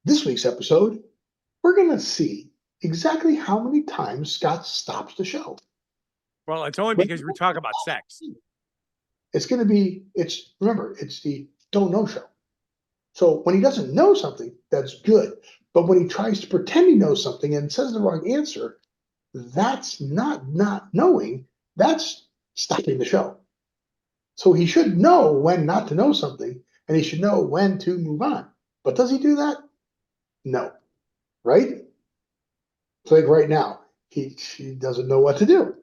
This week's episode, we're going to see exactly how many times Scott stops the show. Well, it's only because we talk about sex. It's going to be, remember, it's the don't know show. So when he doesn't know something, that's good. But when he tries to pretend he knows something and says the wrong answer, that's not knowing, that's stopping the show. So he should know when not to know something, and he should know when to move on. But does he do that? No. Right? It's like right now, he doesn't know what to do.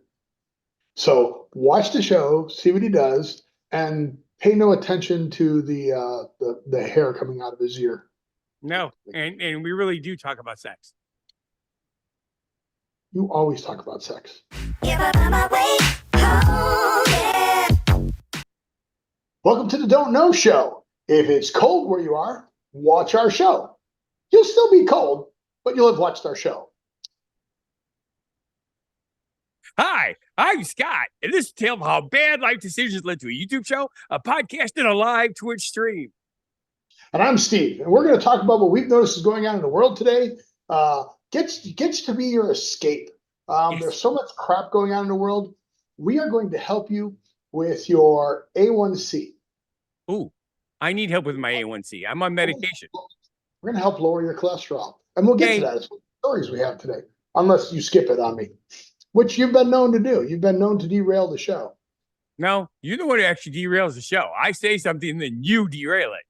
So watch the show, see what he does, and pay no attention to the hair coming out of his ear. No, and we really do talk about sex. You always talk about sex. Welcome to the Don't Know Show. If it's cold where you are, watch our show. You'll still be cold, but you'll have watched our show. Hi, I'm Scott, and this is a tale of how bad life decisions led to a YouTube show, a podcast, and a live Twitch stream. And I'm Steve, and we're going to talk about what we've noticed is going on in the world today. Gets to be your escape. Yes. There's so much crap going on in the world. We are going to help you with your A1C. Ooh, I need help with my A1C. I'm on medication. We're going to help lower your cholesterol. And we'll get to that. It's what stories we have today, unless you skip it on me, which you've been known to do. You've been known to derail the show. No, you're the one who actually derails the show. I say something, then you derail it.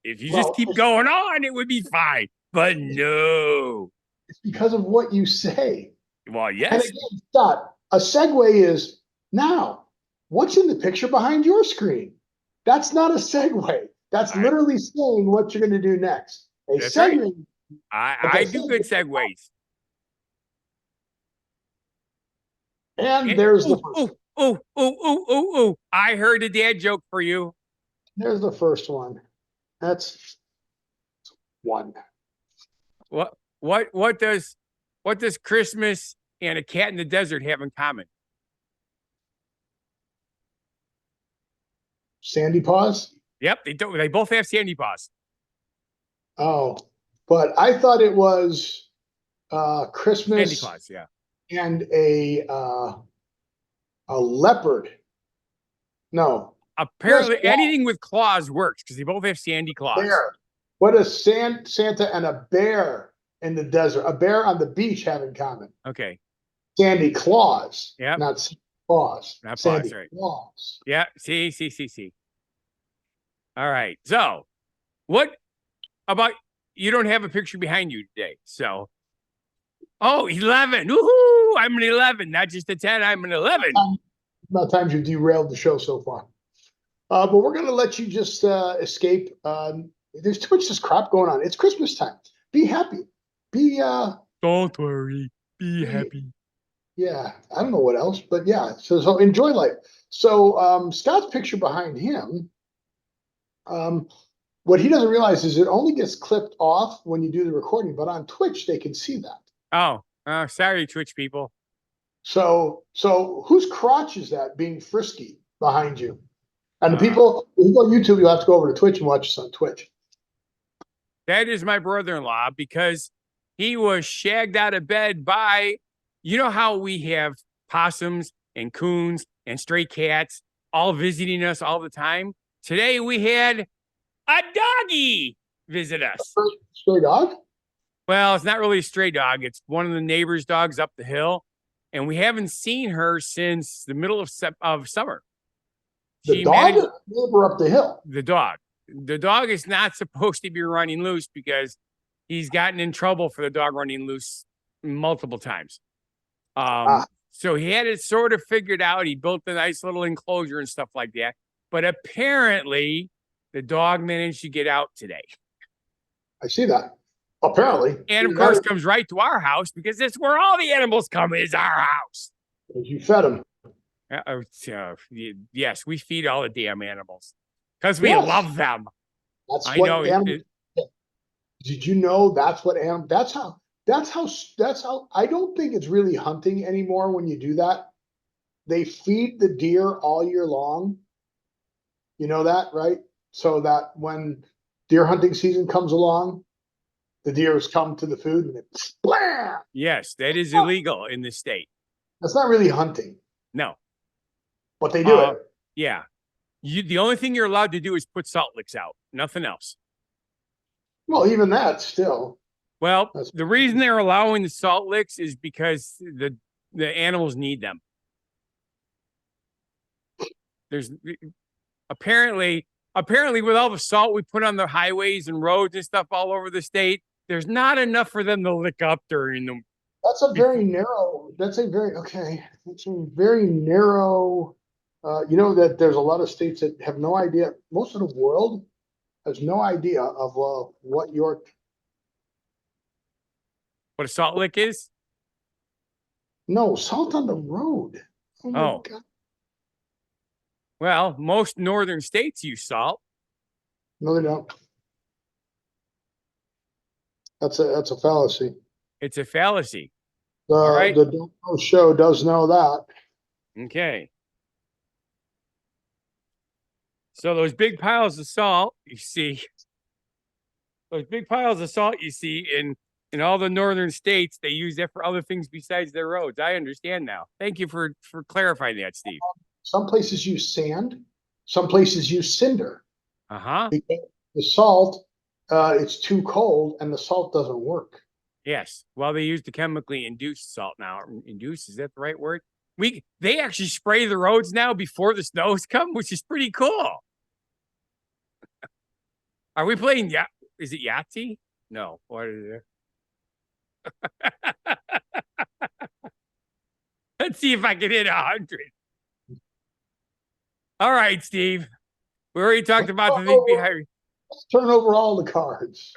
If you just keep going on, it would be fine. But no. It's because of what you say. Well, yes. And again, Scott, a segue is now, what's in the picture behind your screen? That's not a segue. That's literally saying what you're going to do next. That's right. I do good segues. And there's the first one. I heard a dad joke for you. There's the first one. That's one. What does Christmas and a cat in the desert have in common? Sandy paws? Yep, they both have sandy paws. Oh, but I thought it was Christmas sandy paws, yeah. And a leopard. No. Apparently anything with claws works because they both have sandy claws. Bear. What does Santa and a bear in the desert, a bear on the beach have in common? Okay. Sandy claws. Yeah. Not paws. Not sandy paws, right. Claws. Yeah. See. All right. So what about you don't have a picture behind you today? So 11. Woohoo! I'm an 11, not just a 10. I'm an 11. About times you've derailed the show so far. But we're going to let you just escape. There's too much this crap going on. It's Christmas time. Be happy. Don't worry. Be happy. Yeah. I don't know what else, but yeah. So enjoy life. So Scott's picture behind him, what he doesn't realize is it only gets clipped off when you do the recording, but on Twitch, they can see that. Oh, sorry, Twitch people. So whose crotch is that being frisky behind you? And the people who go on YouTube, you'll have to go over to Twitch and watch us on Twitch. That is my brother-in-law because he was shagged out of bed by, you know how we have possums and coons and stray cats all visiting us all the time? Today we had a doggy visit us. Stray dog? Well, it's not really a stray dog. It's one of the neighbor's dogs up the hill. And we haven't seen her since the middle of summer. The dog or the neighbor up the hill? The dog. The dog is not supposed to be running loose because he's gotten in trouble for the dog running loose multiple times. So he had it sort of figured out. He built a nice little enclosure and stuff like that. But apparently, the dog managed to get out today. I see that. Apparently. And of course, comes right to our house because that's where all the animals come, is our house. You fed them. Yes, we feed all the damn animals because we love them. That's I know. Did you know that's what that's how I don't think it's really hunting anymore when you do that. They feed the deer all year long. You know that, right? So that when deer hunting season comes along, the deers come to the food and it's blam. Yes, that is illegal in this state. That's not really hunting, No. but they do it. Yeah. The only thing you're allowed to do is put salt licks out, nothing else. Well, even that still. Well, the reason they're allowing the salt licks is because the animals need them. There's apparently with all the salt we put on the highways and roads and stuff all over the state, there's not enough for them to lick up during them. That's a very narrow. That's a very narrow. You know that there's a lot of states that have no idea. Most of the world has no idea of what a salt lick is. No, salt on the road. Oh my God. Well, most northern states use salt. No, they don't. That's a fallacy. It's a fallacy. The Don't Know Show does know that. Okay. So those big piles of salt you see in all the northern states, they use that for other things besides their roads. I understand now. Thank you for clarifying that, Steve. Some places use sand. Some places use cinder. Because the salt, it's too cold and the salt doesn't work. Yes. Well, they use the chemically induced salt now. Induced, is that the right word? They actually spray the roads now before the snows come, which is pretty cool. Are we playing? Yeah. Is it Yahtzee? No. What is it? Let's see if I can hit 100. All right, Steve. We already talked about the thing behind. Let's turn over all the cards.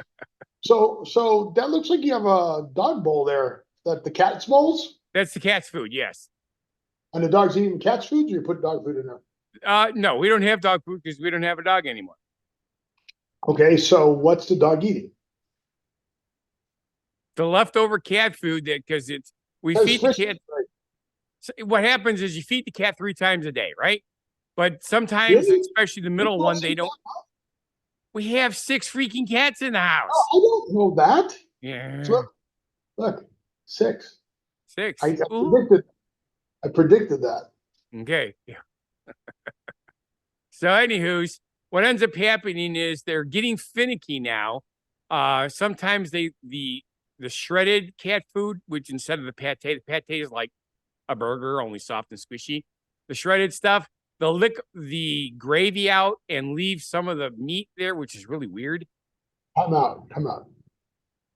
So that looks like you have a dog bowl there. That the cat's bowls? That's the cat's food, yes. And the dog's eating cat's food, or you put dog food in there? No, we don't have dog food because we don't have a dog anymore. Okay, so what's the dog eating? The leftover cat food because we feed the cat. So what happens is you feed the cat 3 times a day, right? But sometimes, especially the middle one, they don't. We have 6 freaking cats in the house. Oh, I don't know that. Yeah. Look, 6. 6. I predicted that. Okay. Yeah. So, anywho's, what ends up happening is they're getting finicky now. Sometimes the shredded cat food, which instead of the pate is like a burger, only soft and squishy. The shredded stuff, they'll lick the gravy out and leave some of the meat there, which is really weird. Come out.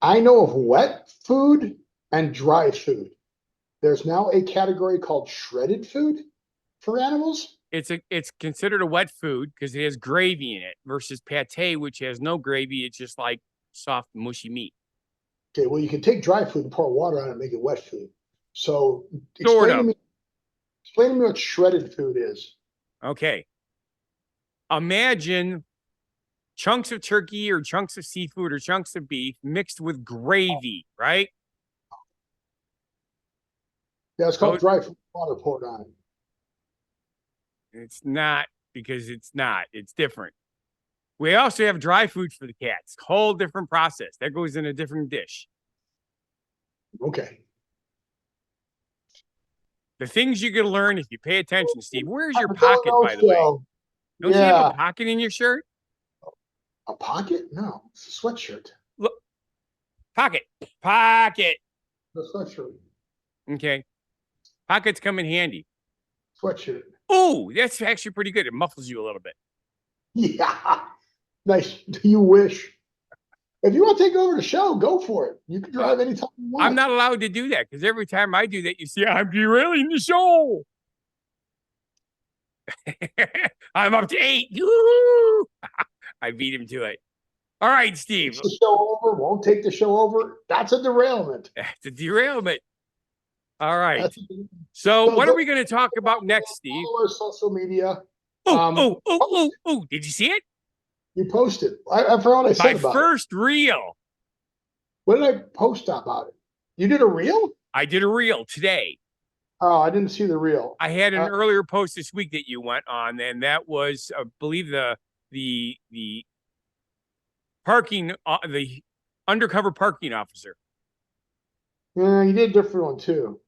I know of wet food and dry food. There's now a category called shredded food for animals. It's considered a wet food because it has gravy in it versus pate, which has no gravy. It's just like soft, mushy meat. Okay, well, you can take dry food and pour water on it and make it wet food. So explain to me what shredded food is. Okay. Imagine chunks of turkey or chunks of seafood or chunks of beef mixed with gravy, right? Yeah, it's called dry food, water poured on it. It's not because it's not. It's different. We also have dry food for the cats. Whole different process. That goes in a different dish. Okay. The things you can learn if you pay attention, Steve. Where's your pocket, by the way? Don't you have a pocket in your shirt? A pocket? No, it's a sweatshirt. Look. Pocket. The sweatshirt. Okay. Pockets come in handy. Sweatshirt. Oh, that's actually pretty good. It muffles you a little bit. Yeah. Nice. You wish. If you want to take over the show, go for it. You can drive anytime you want. I'm not allowed to do that because every time I do that, you see, I'm derailing the show. I'm up to 8. I beat him to it. All right, Steve. Takes the show over, won't take the show over. That's a derailment. That's a derailment. All right. So what are we going to talk about next, Steve? Follow our social media. Oh, did you see it? You posted. I forgot what I said about it. My first reel. What did I post about it? You did a reel? I did a reel today. Oh, I didn't see the reel. I had an earlier post this week that you went on, and that was, I believe, the parking, the undercover parking officer. Yeah, you did a different one too.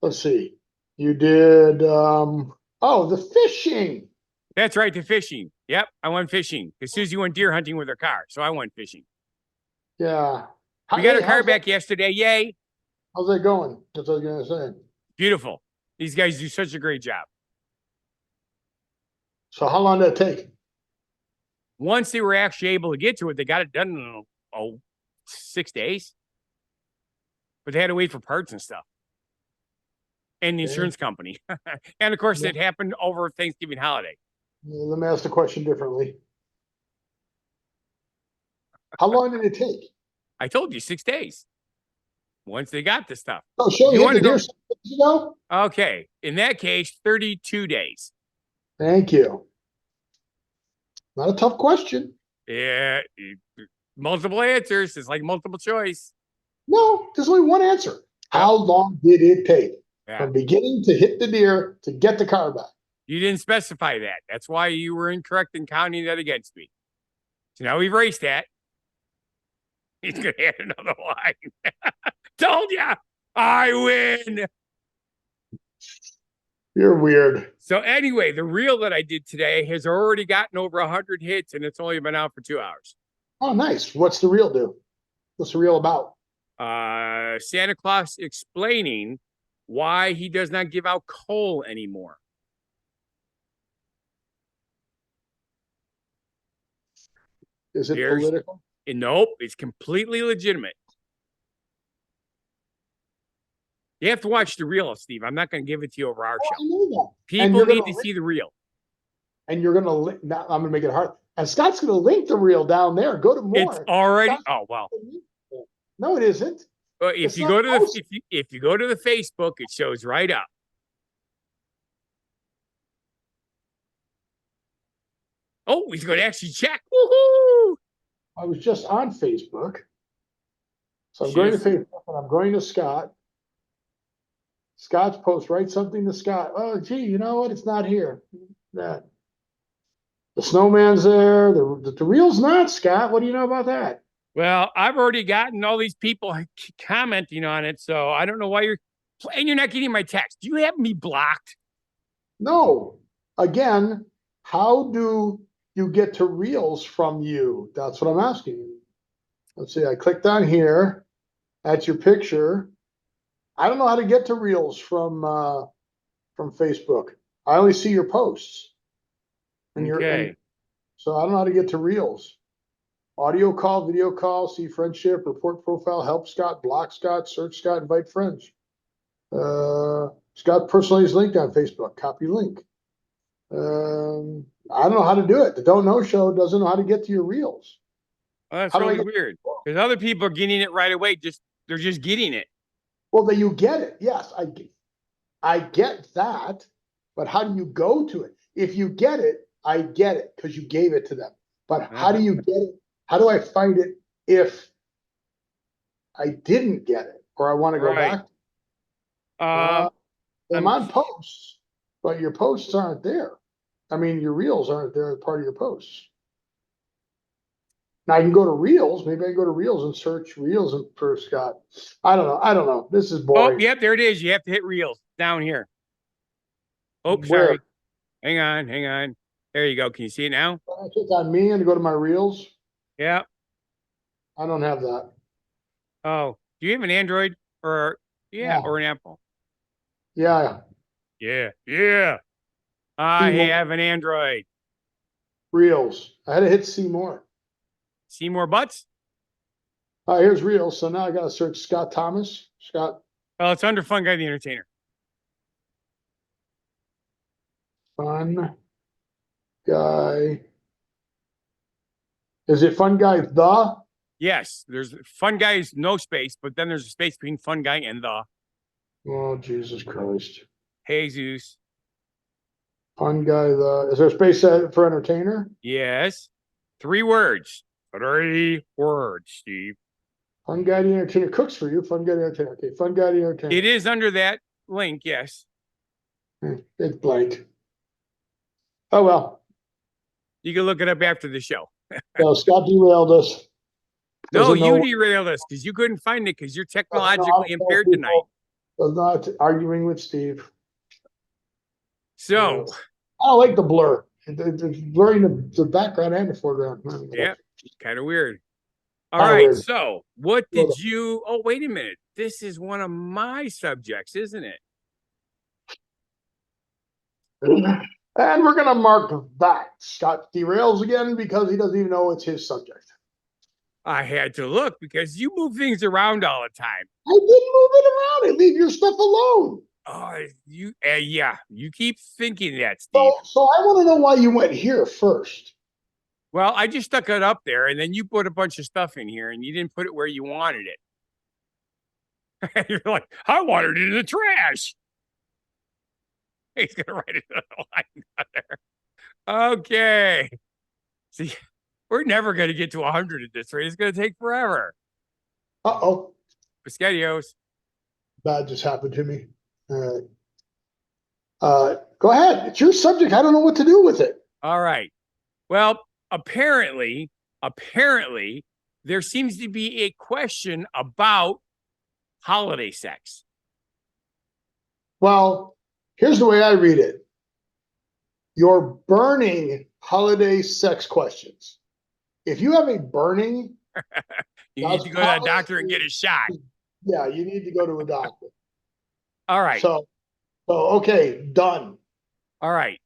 Let's see. You did the fishing. That's right, the fishing. Yep, I went fishing. Because Susie went deer hunting with her car, so I went fishing. Yeah. We got our car back yesterday. Yay. How's that going? That's what I was gonna say. Beautiful. These guys do such a great job. So how long did it take? Once they were actually able to get to it, they got it done in 6 days. But they had to wait for parts and stuff. And the insurance company. And of course, it happened over Thanksgiving holiday. Let me ask the question differently. How long did it take? I told you 6 days. Once they got the stuff. Oh, sure. You want to go? You know? Okay. In that case, 32 days. Thank you. Not a tough question. Yeah. Multiple answers. It's like multiple choice. No, there's only one answer. How long did it take from beginning to hit the deer to get the car back? You didn't specify that. That's why you were incorrect in counting that against me. So now we've erased that. He's going to add another line. Told ya, I win. You're weird. So anyway, the reel that I did today has already gotten over 100 hits, and it's only been out for 2 hours. Oh, nice. What's the reel do? What's the reel about? Santa Claus explaining why he does not give out coal anymore. Is it political? Nope, it's completely legitimate. You have to watch the reel, Steve. I'm not going to give it to you over our show. I know that. People need to see the reel. And you're going to link. Now I'm going to make it hard. And Scott's going to link the reel down there. Go to more. It's already. Oh well. No, it isn't. If you go to the if you go to the Facebook, it shows right up. Oh, he's going to actually check. Woohoo! I was just on Facebook. So I'm going to Facebook and I'm going to Scott. Scott's post, write something to Scott. Oh, gee, you know what? It's not here. That the snowman's there. The reel's not, Scott. What do you know about that? Well, I've already gotten all these people commenting on it, so I don't know why you're not getting my text. Do you have me blocked? No. Again, how do you get to reels from you? That's what I'm asking you. Let's see. I clicked on here. That's your picture. I don't know how to get to reels from Facebook. I only see your posts. And so I don't know how to get to reels. Audio call, video call, see friendship, report profile, help Scott, block Scott, search Scott, invite friends. Scott personalized link on Facebook, copy link. I don't know how to do it. The Don't Know Show doesn't know how to get to your reels. Oh, that's really weird. Because other people are getting it right away. They're just getting it. Well, then you get it. Yes, I get that. But how do you go to it? If you get it, I get it because you gave it to them. But how do you get it? How do I find it if I didn't get it or I want to go back? I'm on posts, but your posts aren't there. I mean, your reels aren't there as part of your posts. Now I can go to reels. Maybe I can go to reels and search reels for Scott. I don't know. This is boring. Oh, yep, there it is. You have to hit reels down here. Oh, sorry. Hang on. There you go. Can you see it now? I click on me and go to my reels. Yeah. I don't have that. Oh, do you have an Android or an Apple? Yeah. I have an Android. Reels. I had to hit see more. See more butts? Here's reels. So now I got to search Scott Thomas. Scott. Oh, it's under Funguy the Entertainer. Fun Guy. Is it Funguy the? Yes, there's Funguy is no space, but then there's a space between Funguy and the. Oh, Jesus Christ. Jesus. Funguy the. Is there a space for entertainer? Yes. 3 words. 3 words, Steve. Funguy the Entertainer cooks for you. Funguy the Entertainer. Okay, Funguy the Entertainer. It is under that link, yes. It's blank. Oh, well. You can look it up after the show. So Scott derailed us. No, Doesn't you know. derailed us because you couldn't find it because you're Doesn't know how technologically to tell impaired tonight. people. Does not arguing with Steve. So, I don't like the blur. It's blurring the background and the foreground. yeah, kind of weird. All Kind of right. weird. So, what did you? Oh, wait a minute. This is one of my subjects, isn't it? And we're gonna mark that. Scott derails again because he doesn't even know it's his subject. I had to look because you move things around all the time. I didn't move it around. I leave your stuff alone. Oh, yeah, you keep thinking that, Steve. So I want to know why you went here first. Well, I just stuck it up there, and then you put a bunch of stuff in here, and you didn't put it where you wanted it. You're like, I wanted it in the trash. He's gonna write it on the line down there. Okay. See, we're never gonna get to 100 at this rate. It's gonna take forever. Uh-oh. Spaghettios. That just happened to me. All right. Go ahead. It's your subject. I don't know what to do with it. All right. Well, apparently, there seems to be a question about holiday sex. Well, here's the way I read it. You're burning holiday sex questions. If you have a burning, you need to go to a doctor and get a shot. Yeah, you need to go to a doctor. All right. So okay, done. All right.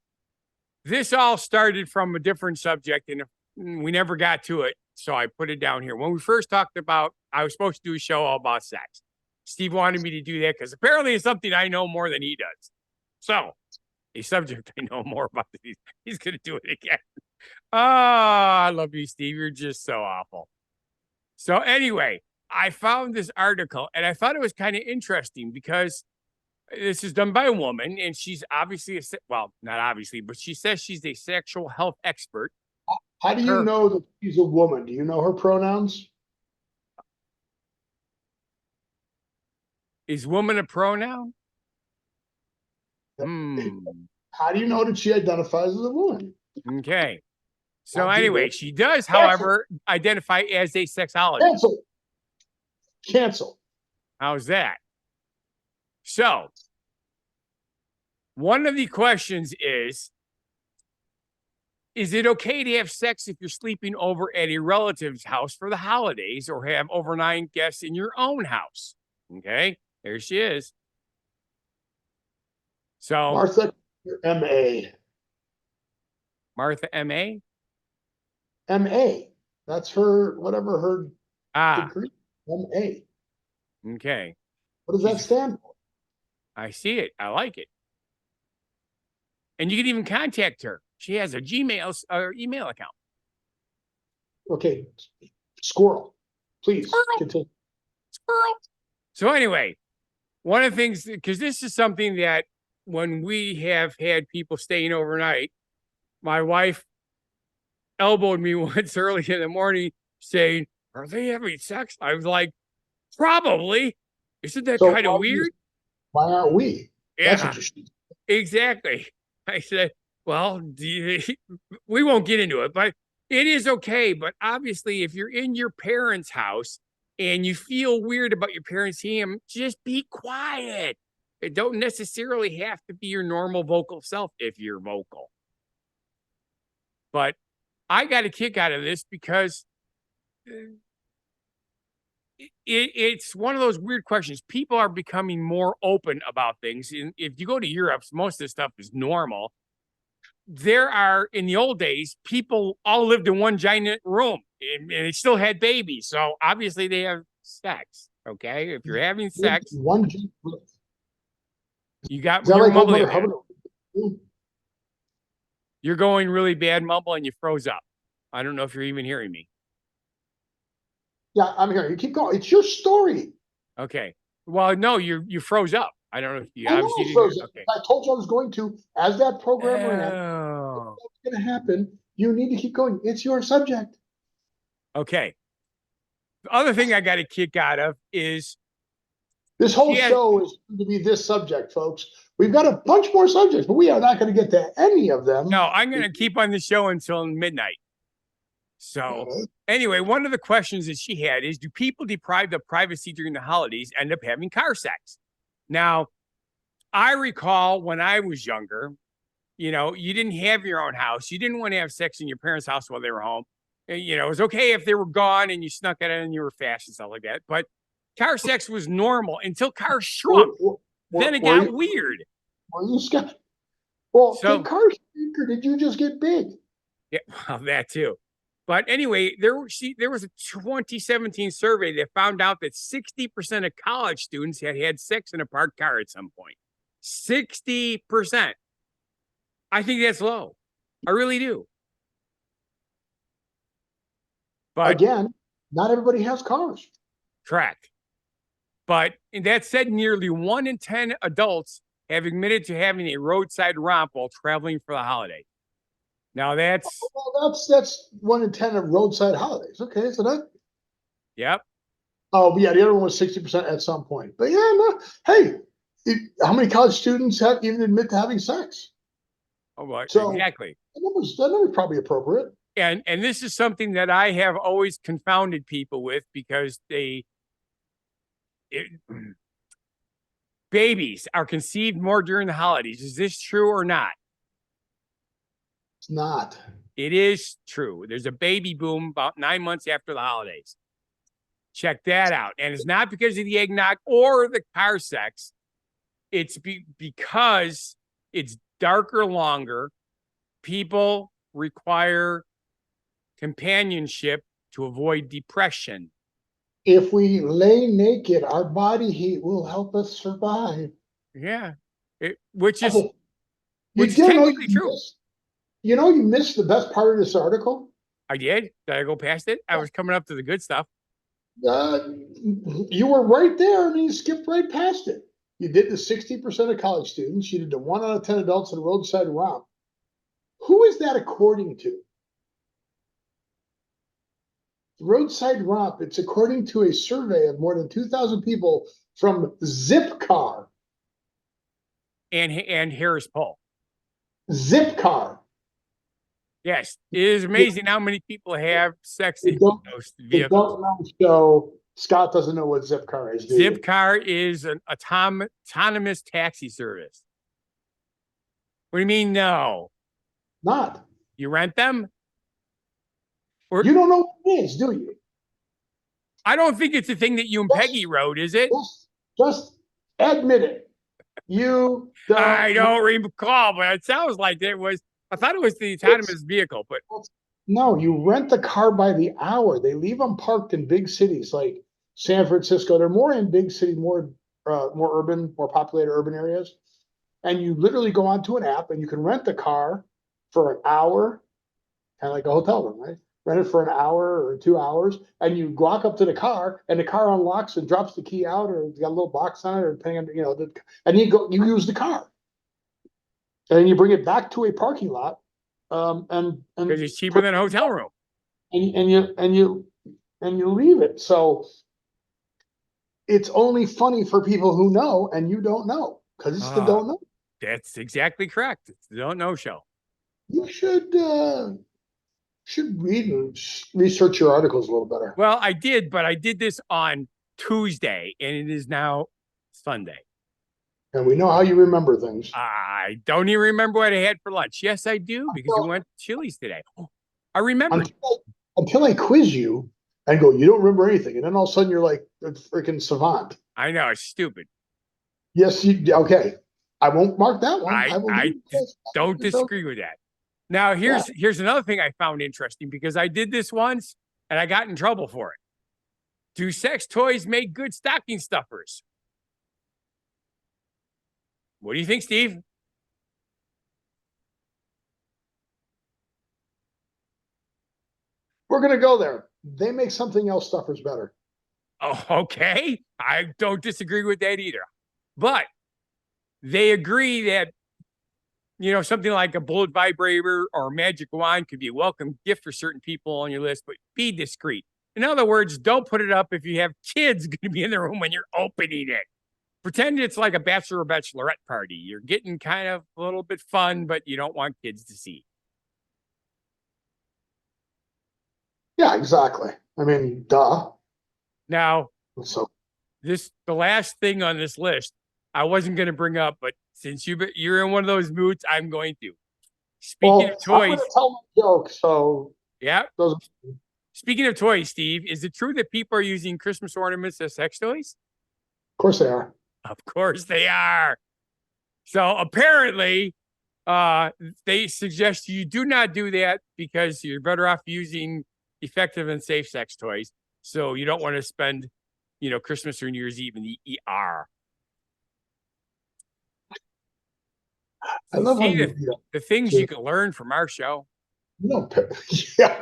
This all started from a different subject and we never got to it. So I put it down here. When we first talked about, I was supposed to do a show all about sex. Steve wanted me to do that because apparently it's something I know more than he does. So a subject I know more about. He's going to do it again. Oh, I love you, Steve. You're just so awful. So anyway, I found this article and I thought it was kind of interesting because this is done by a woman and she's obviously well, not obviously, but she says she's a sexual health expert. How do you know that she's a woman? Do you know her pronouns? Is woman a pronoun? How do you know that she identifies as a woman? Okay. So anyway, she does, however, identify as a sexologist. Cancel. How's that? So one of the questions is it okay to have sex if you're sleeping over at a relative's house for the holidays or have overnight guests in your own house? Okay, there she is. So Martha M.A. Martha M.A.? M.A. That's her, whatever her degree. M.A. Okay. What does that stand for? I see it. I like it. And you can even contact her. She has a Gmail or email account. Okay. Squirrel. Please continue. Squirrel. So anyway, one of the things, because this is something that when we have had people staying overnight, my wife elbowed me once early in the morning saying, are they having sex? I was like, probably. Isn't that kind of weird? Why aren't we? Yeah, that's interesting. Exactly. I said, well, we won't get into it, but it is okay. But obviously, if you're in your parents' house and you feel weird about your parents seeing them, just be quiet. It don't necessarily have to be your normal vocal self if you're vocal. But I got a kick out of this because it's one of those weird questions. People are becoming more open about things. And if you go to Europe, most of this stuff is normal. There are, in the old days, people all lived in one giant room and they still had babies. So obviously they have sex. Okay. If you're having sex, one giant room. You got your like mumble. You're going really bad mumble and you froze up. I don't know if you're even hearing me. Yeah, I'm here. You keep going. It's your story. Okay. Well, no, you froze up. I don't know if you obviously froze up. Okay. I told you I was going to. As that program ran, what's going to happen? You need to keep going. It's your subject. Okay. The other thing I got a kick out of is this whole show is going to be this subject, folks. We've got a bunch more subjects, but we are not going to get to any of them. No, I'm going to keep on the show until midnight. So anyway, one of the questions that she had is, do people deprived of privacy during the holidays end up having car sex? Now, I recall when I was younger, you didn't have your own house. You didn't want to have sex in your parents' house while they were home. It was okay if they were gone and you snuck it in and you were fast and stuff like that. But car sex was normal until cars shrunk. Then it got weird. Were you Scott? Well, So, did cars shrink or did you just get big? Yeah, well, that too. But anyway, there was a 2017 survey that found out that 60% of college students had had sex in a parked car at some point. 60%. I think that's low. I really do. But again, not everybody has cars. Correct. But that said, nearly 1 in 10 adults have admitted to having a roadside romp while traveling for the holiday. Now that's 1 in 10 of roadside holidays. Okay, so that. Yep. Oh, but yeah, the other one was 60% at some point. But yeah, no, hey, how many college students have even admit to having sex? Oh, well, so exactly. That number's probably appropriate. And this is something that I have always confounded people with because babies are conceived more during the holidays. Is this true or not? It's not. It is true. There's a baby boom about 9 months after the holidays. Check that out. And it's not because of the eggnog or the car sex. It's because it's darker longer. People require companionship to avoid depression. If we lay naked, our body heat will help us survive. Yeah. Which is technically true. You missed the best part of this article? I did. Did I go past it? I was coming up to the good stuff. You were right there and you skipped right past it. You did the 60% of college students. You did the 1 out of 10 adults in a roadside romp. Who is that according to? Roadside romp. It's according to a survey of more than 2,000 people from Zipcar. And Harris Poll. Zipcar. Yes, it is amazing how many people have sex in those vehicles. So Scott doesn't know what Zipcar is. Zipcar is an autonomous taxi service. What do you mean? No, not. You rent them? Or you don't know what it is, do you? I don't think it's a thing that you and Peggy wrote, is it? Just admit it. I don't recall, but it sounds like it was. I thought it was the autonomous vehicle, but no, you rent the car by the hour. They leave them parked in big cities like San Francisco. They're more in big city, more urban, more populated urban areas. And you literally go onto an app and you can rent the car for an hour, kind of like a hotel room, right? Rent it for an hour or 2 hours, and you walk up to the car, and the car unlocks and drops the key out, or it's got a little box on it, or depending on and you use the car, and then you bring it back to a parking lot, and because it's cheaper than a hotel room, and you leave it. So it's only funny for people who know, and you don't know because it's the don't know. That's exactly correct. It's the don't know show. You should read and research your articles a little better. Well, I did, but I did this on Tuesday, and it is now Sunday. And we know how you remember things. I don't even remember what I had for lunch. Yes, I do, because we went to Chili's today. Oh, I remember. Until I quiz you and go, you don't remember anything. And then all of a sudden you're like a freaking savant. I know, it's stupid. Yes, okay. I won't mark that one. I don't disagree with that. Now, here's another thing I found interesting, because I did this once and I got in trouble for it. Do sex toys make good stocking stuffers? What do you think, Steve? We're going to go there. They make something else stuffers better. Oh, okay. I don't disagree with that either. But they agree that, something like a bullet vibrator or a magic wand could be a welcome gift for certain people on your list, but be discreet. In other words, don't put it up if you have kids going to be in the room when you're opening it. Pretend it's like a bachelor or bachelorette party. You're getting kind of a little bit fun, but you don't want kids to see. Yeah, exactly. I mean, duh. Now, So, the last thing on this list, I wasn't going to bring up, but since you're in one of those moods, I'm going to. Speaking of well, I'm going toys, to tell my joke. So, yeah. those, Speaking of toys, Steve, is it true that people are using Christmas ornaments as sex toys? of course they are. Of course they are. So apparently, they suggest you do not do that because you're better off using effective and safe sex toys. So you don't want to spend, Christmas or New Year's Eve in the ER. I love how See you, you the things know, you can learn from our show. you know, yeah.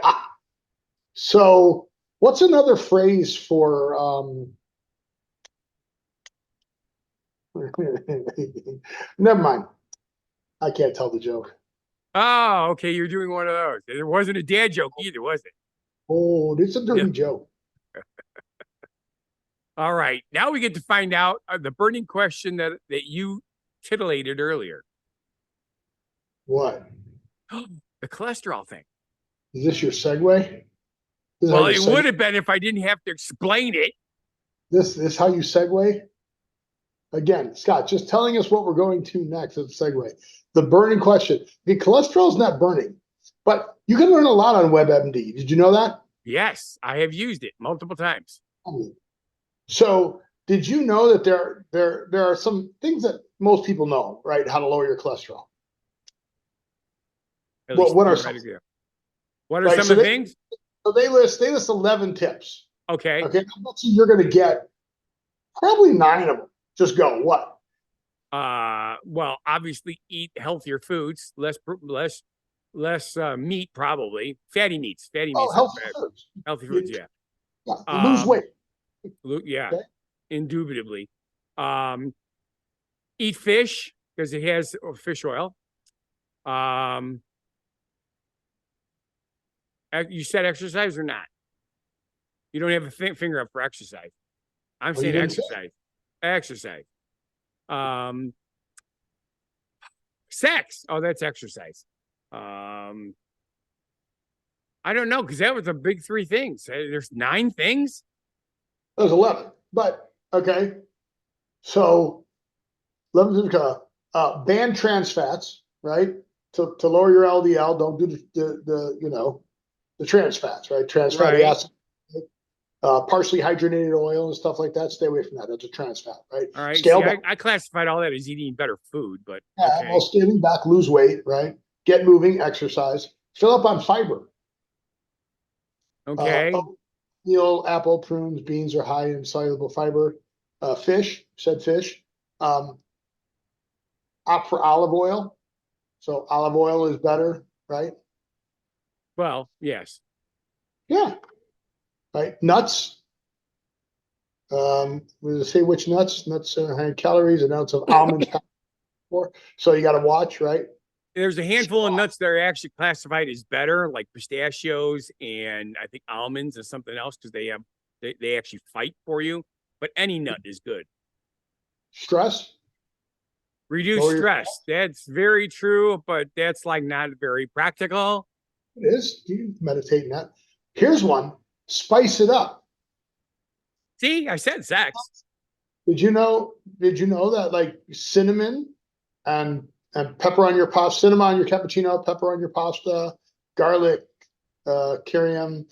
So, what's another phrase for never mind. I can't tell the joke. Oh, okay. You're doing one of those. It wasn't a dad joke either, was it? Oh, it's a Yeah. dirty joke. All right. Now we get to find out the burning question that you titillated earlier. What? The cholesterol thing. Is this your segue? This is how Well, you it would have been if I didn't have to explain it. This is how you segue? Again, Scott, just telling us what we're going to next is a segue. The burning question. The cholesterol is not burning, but you can learn a lot on WebMD. Did you know that? Yes, I have used it multiple times. So, did you know that there are some things that most people know, right? How to lower your cholesterol. At least What are some? theoretically. What are Right. some of the things? So they list 11 tips. Okay. Okay. I bet you you're going to get probably 9 of them. Just go. What? Well, obviously eat healthier foods, less meat, probably fatty meats. Fatty Oh, meats are healthy bad. foods. Healthy foods, yeah. Yeah, lose weight. Yeah, Okay. indubitably. Eat fish because it has fish oil. Um, you said exercise or not? You don't have a finger up for exercise. I'm Oh, you saying didn't say? exercise. Exercise. Um, Sex. Oh, that's exercise. Um, I don't know because that was the big three things. There's 9 things. That was 11. But okay. So 11 ban trans fats, right? To lower your LDL, don't do the trans fats, right? Trans fatty Right. acid, partially hydrogenated oil and stuff like that. Stay away from that. That's a trans fat, right? All right. Scale See, back. I classified all that as eating better food, but Yeah, well, okay. scaling back, lose weight, right? Get moving, exercise. Fill up on fiber. Okay. Oatmeal, apple, prunes, beans are high in soluble fiber. Fish, said fish. Um, Opt for olive oil. So olive oil is better, right? Well, yes. Yeah, right. Nuts. We say which nuts? Nuts have calories, an ounce of almonds. So you got to watch, right? There's a handful of nuts that are actually classified as better, like pistachios and I think almonds and something else because they actually fight for you. But any nut is good. Stress. Reduce Lower your. stress. That's very true, but that's like not very practical. It is. You meditate in that. Here's one. Spice it up. See, I said sex. Did you know that like cinnamon and pepper on your pasta, cinnamon on your cappuccino, pepper on your pasta, garlic, coriander,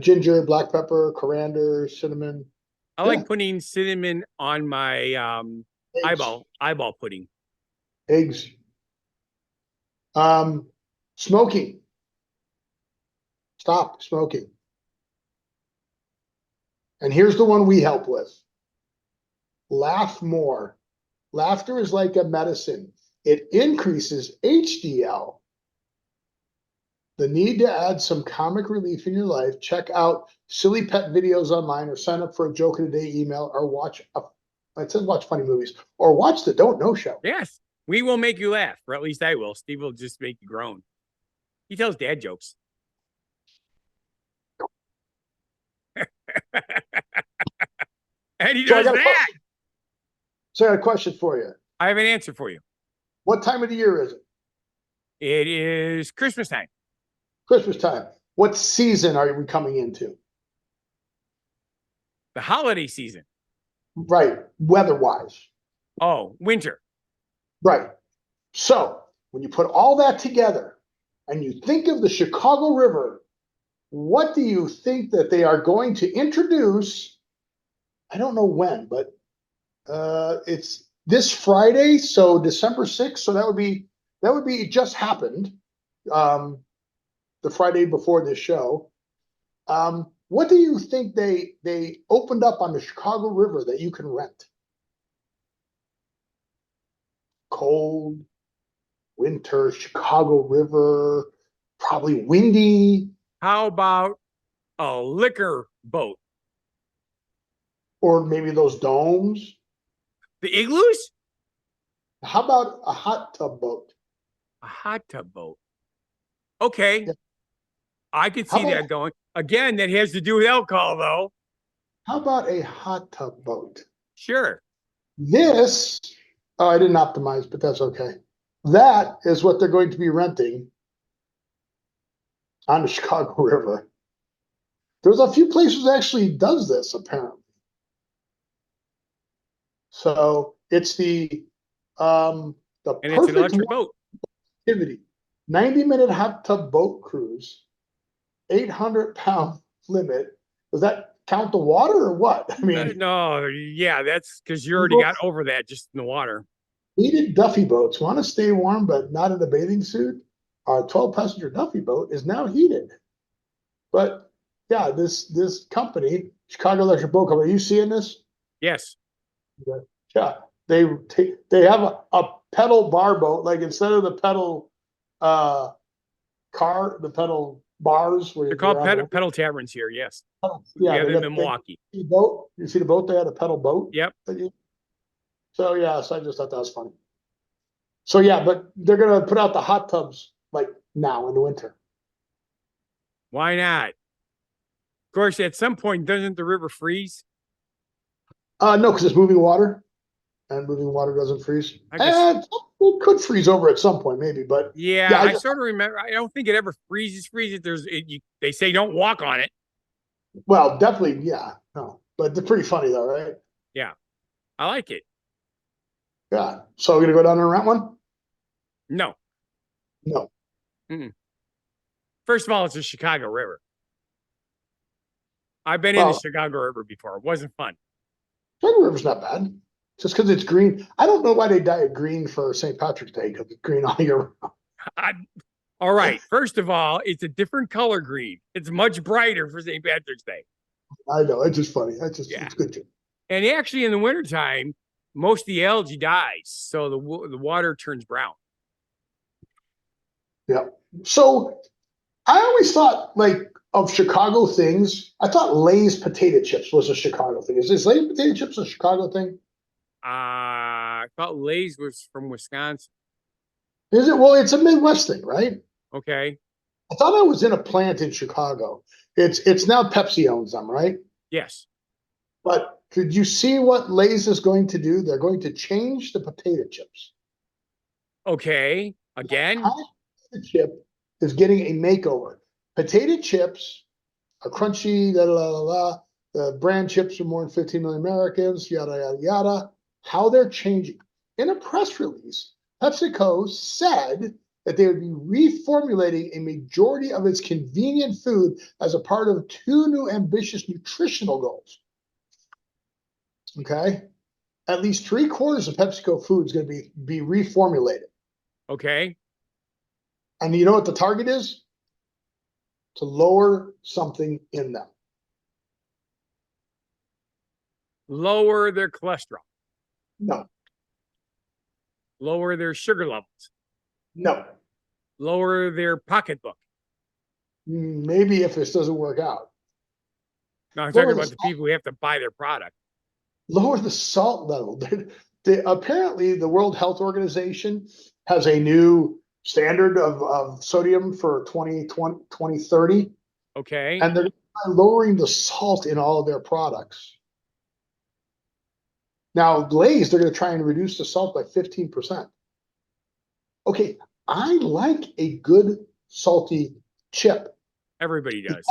ginger, black pepper, coriander, cinnamon. I Yeah, like putting cinnamon on my eggs, eyeball pudding. eggs. Um, Smoking. Stop smoking. And here's the one we help with. Laugh more. Laughter is like a medicine. It increases HDL, the need to add some comic relief in your life. Check out silly pet videos online or sign up for a joke in a day email or it says watch funny movies or watch the Don't Know Show. Yes, we will make you laugh, or at least I will. Steve will just make you groan. He tells dad jokes. And he So does that. So I got a question for you. I have an answer for you. What time of the year is it? It is Christmas time. Christmas time. What season are we coming into? The holiday season. Right, weather-wise. Oh, winter. Right. So when you put all that together and you think of the Chicago River, what do you think that they are going to introduce? I don't know when, but it's this Friday, so December 6th. So that would be it just happened, the Friday before this show. What do you think they opened up on the Chicago River that you can rent? Cold, winter, Chicago River, probably windy, How about a liquor boat? or maybe those domes. The igloos? How about a hot tub boat? A hot tub boat. Okay. Yeah. I could How see about that going. Again, that has to do with alcohol, though. how about a hot tub boat? Sure. This, oh, I didn't optimize, but that's okay. That is what they're going to be renting on the Chicago River. There's a few places that actually does this apparently. So it's the And it's an perfect electric boat. activity. 90-minute hot tub boat cruise, 800-pound limit. Does that count the water or what? I mean, No, yeah, that's because you already got over that just in the water. heated Duffy boats want to stay warm but not in a bathing suit. Our 12-passenger Duffy boat is now heated. But yeah, this company, Chicago Electric Boat Company, are you seeing this? Yes. Yeah, they have a pedal bar boat. Like instead of the pedal uh the pedal bars where They're you're called on the pedal taverns here. Yes. yeah, Yeah, they in got Milwaukee. the boat. You see the boat? They had a pedal boat. Yep. So yeah, so I just thought that was funny. So yeah, but they're gonna put out the hot tubs like now in the winter. Why not? Of course, at some point, doesn't the river freeze? No, because it's moving water, and moving water doesn't freeze. I guess. And it could freeze over at some point, maybe. But Yeah, yeah, I sort of remember. I don't think it ever freezes. They say don't walk on it. well, definitely, yeah, no, but they're pretty funny though, right? Yeah, I like it. Yeah. So we're gonna go down there and rent one? No. No. Mm-mm. First of all, it's a Chicago River. I've been in the Well, Chicago River before. It wasn't fun. Red River's not bad. Just because it's green. I don't know why they dye it green for St. Patrick's Day because it's green all year round. I, all right. First of all, it's a different color green. It's much brighter for St. Patrick's Day. I know. It's just funny. Yeah. It's good too. And actually, in the wintertime, most of the algae dies. So the water turns brown. Yeah. So I always thought like of Chicago things. I thought Lay's potato chips was a Chicago thing. Is this Lay's potato chips a Chicago thing? I thought Lay's was from Wisconsin. Is it? Well, it's a Midwest thing, right? Okay. I thought I was in a plant in Chicago. It's now Pepsi owns them, right? Yes. But could you see what Lay's is going to do? They're going to change the potato chips. Okay. Again. The chip is getting a makeover. Potato chips are crunchy, da, da, da, da. The brand chips are more than 15 million Americans, yada, yada, yada. How they're changing. In a press release, PepsiCo said that they would be reformulating a majority of its convenient food as a part of two new ambitious nutritional goals. Okay. At least 3/4 of PepsiCo food is going to be reformulated. Okay. And you know what the target is? To lower something in them. Lower their cholesterol. No, Lower their sugar levels. no. Lower their pocketbook. Maybe if this doesn't work out. No, I'm Lower talking the about the people who have to buy their product. lower the salt level. Apparently, the World Health Organization has a new standard of sodium for 2030, Okay. and they're lowering the salt in all of their products. Now, Lay's, they're going to try and reduce the salt by 15%. Okay, I like a good salty chip. Everybody does.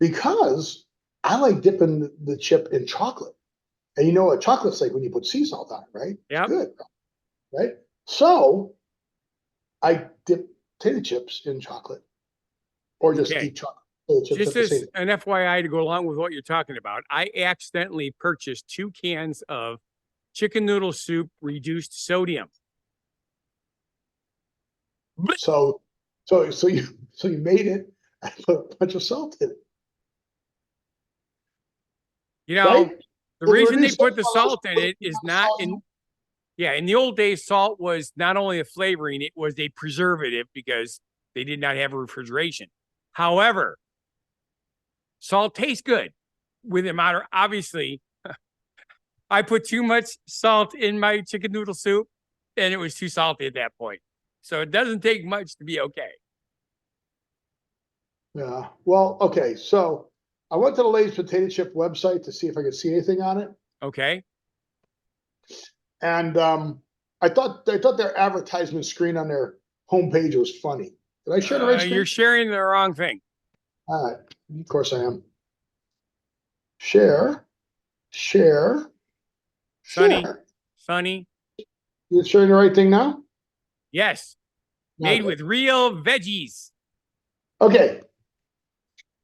Because I like dipping the chip in chocolate. And you know what chocolate's like when you put sea salt on it, right? Yep. It's good, right? So I dip potato chips in chocolate or just Okay. eat chocolate. Potato chips at Just the same as an FYI to go along with what you're talking about, I accidentally purchased 2 cans of chicken noodle soup reduced sodium. So you made it and put a bunch of salt in it, You know, right? the So the reason they reduced put the sodium salt in it is not in, yeah, in the old days, salt was not only a flavoring, it was a preservative because they did not have a refrigeration. However, salt tastes good with the amount of, obviously, I put too much salt in my chicken noodle soup and it was too salty at that point. So it doesn't take much to be okay. Yeah. Well, okay. So I went to the Lay's potato chip website to see if I could see anything on it. Okay. And I thought their advertisement screen on their homepage was funny. Did I share the right screen? You're sharing the wrong thing. All right. Of course I am. Share, share, Sunny, share. Sunny. You sharing the right thing now? Yes. Made Okay. with real veggies. Okay.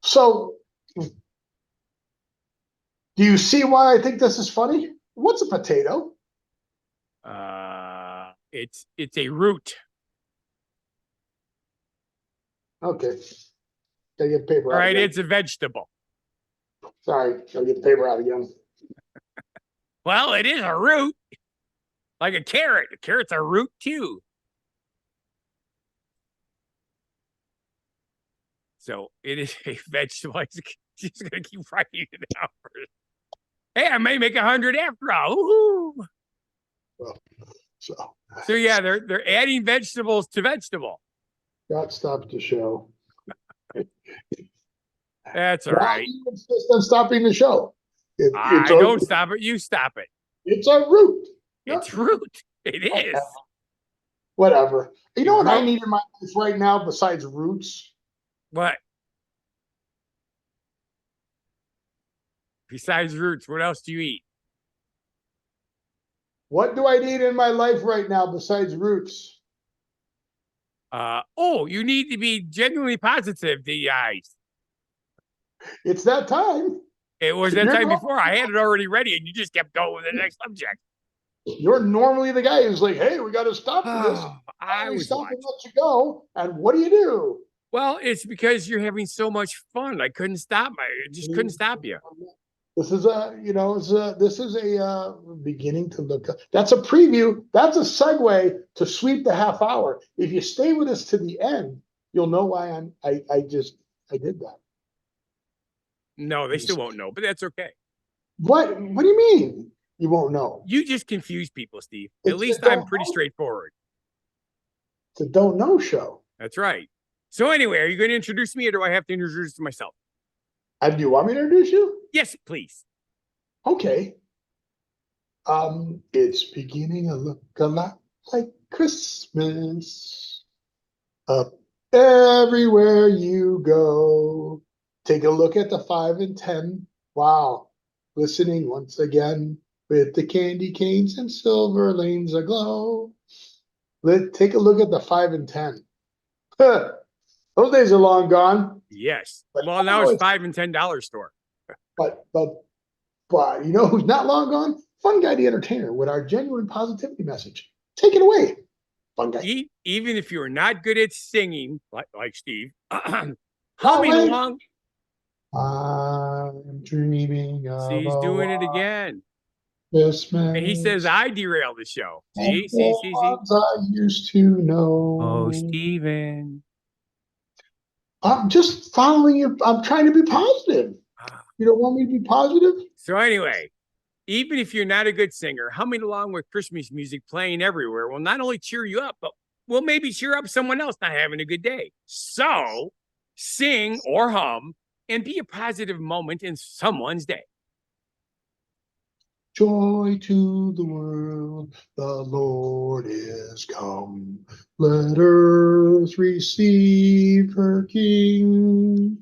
So do you see why I think this is funny? What's a potato? It's a root. Okay. Gotta get the paper All out right, again. it's a vegetable. Sorry, gotta get the paper out again. Well, it is a root, like a carrot. A carrot's a root too. So it is a vegetable. He's gonna keep writing it out. Hey, I may make 100 after all. Woo-hoo. Well, So yeah, they're adding vegetables to vegetable. God stop the show. That's all Why right. do you insist on stopping the show? I don't stop it. You stop it. It's a root. It's root. It is. Whatever. You know what I Grow- need in my life right now besides roots? What? Besides roots, what else do you eat? What do I need in my life right now besides roots? You need to be genuinely positive, the eyes. It's that time. It was that time before. I had it already ready, and you just kept going with the next subject. You're normally the guy who's like, "Hey, we got to stop for this." I was stop watching. and let you go. And what do? Well, it's because you're having so much fun. I couldn't stop. I just couldn't stop you. This is a beginning to look. That's a preview. That's a segue to sweep the half hour. If you stay with us to the end, you'll know why I did that. No, they still won't know, but that's okay. What do you mean you won't know? You just confuse people, Steve. At least I'm pretty straightforward. It's a don't know show. That's right. So anyway, are you going to introduce me or do I have to introduce myself? Do you want me to introduce you? Yes, please. Okay. It's beginning to look a lot like Christmas. Up everywhere you go. Take a look at the 5 and 10. Wow. Listening once again with the candy canes and silver lanes aglow. Take a look at the 5 and 10. Those days are long gone. Yes. Well, now it's $5 and $10 store. But you know who's not long gone? Funguy The Entertainer with our genuine positivity message. Take it away, Funguy. Even if you're not good at singing, like Steve, humming along. I'm dreaming of See, he's doing it again. Christmas. And he says, I derailed the show. See. I used to know. Oh, Steven. I'm just following you. I'm trying to be positive. You don't want me to be positive? So anyway, even if you're not a good singer, humming along with Christmas music playing everywhere will not only cheer you up, but will maybe cheer up someone else not having a good day. So sing or hum and be a positive moment in someone's day. Joy to the world, the Lord is come. Let earth receive her King.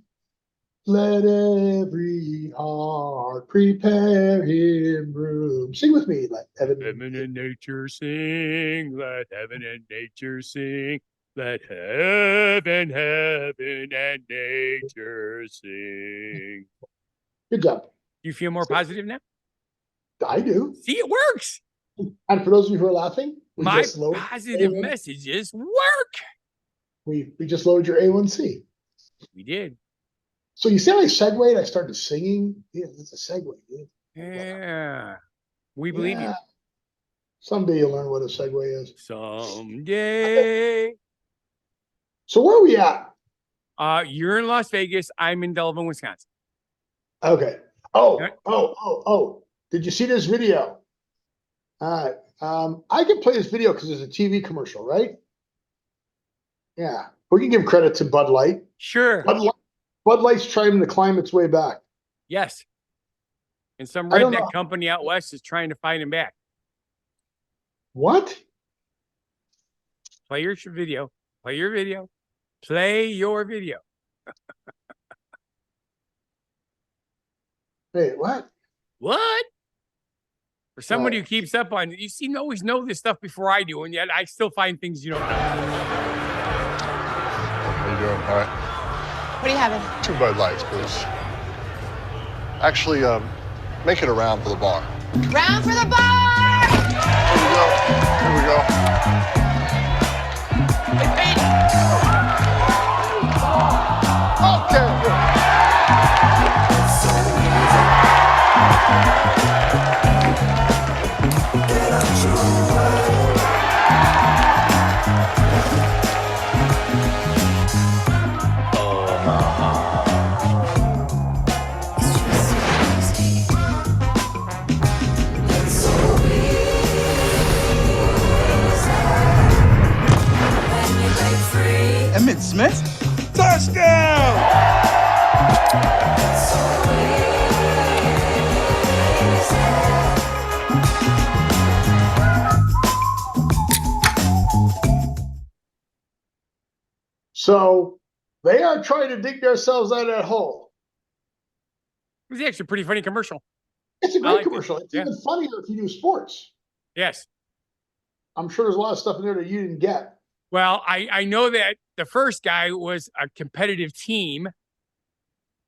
Let every heart prepare him room. Sing with me. Let Heaven and nature sing, let heaven and nature sing, let heaven and nature sing. Good job. You feel more positive now? I do. See, it works. And for those of you who are laughing, we My just lowered positive A1. messages work. We just lowered your A1C. We did. So you see how I segued? I started singing. Yeah, it's a segue. Dude. Yeah. We believe you. Yeah. Someday you'll learn what a segue is. Someday. So where are we at? You're in Las Vegas. I'm in Delavan, Wisconsin. Okay. Oh. Did you see this video? All right. I can play this video because it's a TV commercial, right? Yeah. We can give credit to Bud Light. Sure. Bud Light's trying to climb its way back. Yes. And some I don't know. redneck company out west is trying to find him back. What? Play your video. Play your video. Play your video. Wait, what? What? For somebody Right. who keeps up on, you seem to always know this stuff before I do, and yet I still find things you don't know. How you doing? All right. What are you having? 2 Bud Lights, please. Actually, make it around for the bar. Round for the bar! Here we go. Okay. Emmitt Smith? Touchdown! So they are trying to dig themselves out of that hole. It was actually a pretty funny commercial. It's a I great liked it. commercial. It's Yeah. even funnier if you do sports. Yes. I'm sure there's a lot of stuff in there that you didn't get. Well, I know that the first guy was a competitive team.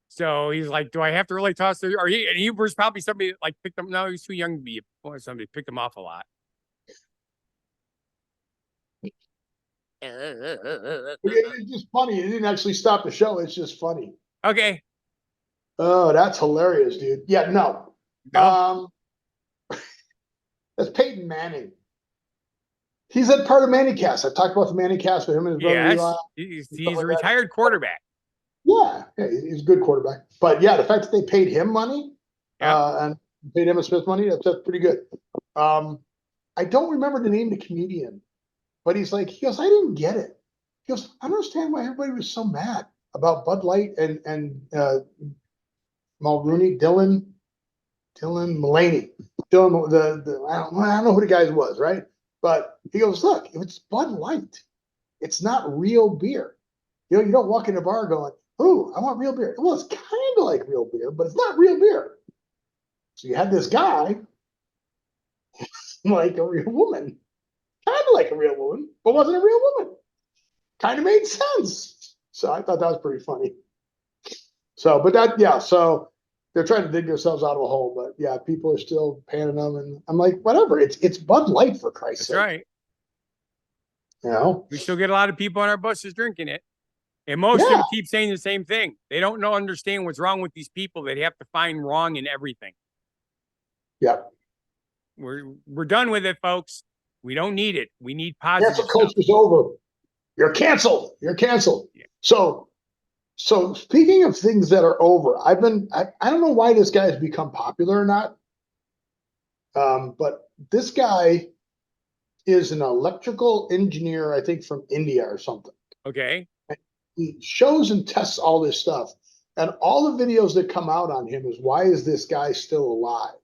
So he's like, do I have to really toss it? And he was probably somebody that like picked him. No, he was too young to be somebody picked him off a lot. It's just funny. It didn't actually stop the show. It's just funny. Okay. Oh, that's hilarious, dude. Yeah, no. No. That's Peyton Manning. He's a part of Manningcast. I've talked about the Manningcast with him and his brother Yes. Eli. He's a retired quarterback. Yeah, he's a good quarterback. But yeah, the fact that they paid him money and paid Emmitt Smith money, that's pretty good. I don't remember the name of the comedian, but he goes, I didn't get it. He goes, I don't understand why everybody was so mad about Bud Light and Mulrooney, Dylan Mullaney. Dylan, I don't know who the guy was, right? But he goes, look, if it's Bud Light, it's not real beer. You know, you don't walk in a bar going, oh, I want real beer. Well, it's kind of like real beer, but it's not real beer. So you had this guy like a real woman, kind of like a real woman, but wasn't a real woman. Kind of made sense. So I thought that was pretty funny. So, but that, yeah, so they're trying to dig themselves out of a hole, but yeah, people are still panning them, and I'm like, whatever. It's Bud Light, for Christ's sake. That's right. You know, We still get a lot of people on our buses drinking it. And most of them keep saying the same thing. They don't understand what's wrong with these people. They have to find wrong in everything. Yeah. We're done with it, folks. We don't need it. We need positive Cancel culture's over. You're canceled. You're canceled. Yeah. So speaking of things that are over, I don't know why this guy has become popular or not. But this guy is an electrical engineer, I think from India or something. Okay. He shows and tests all this stuff. And all the videos that come out on him is, why is this guy still alive?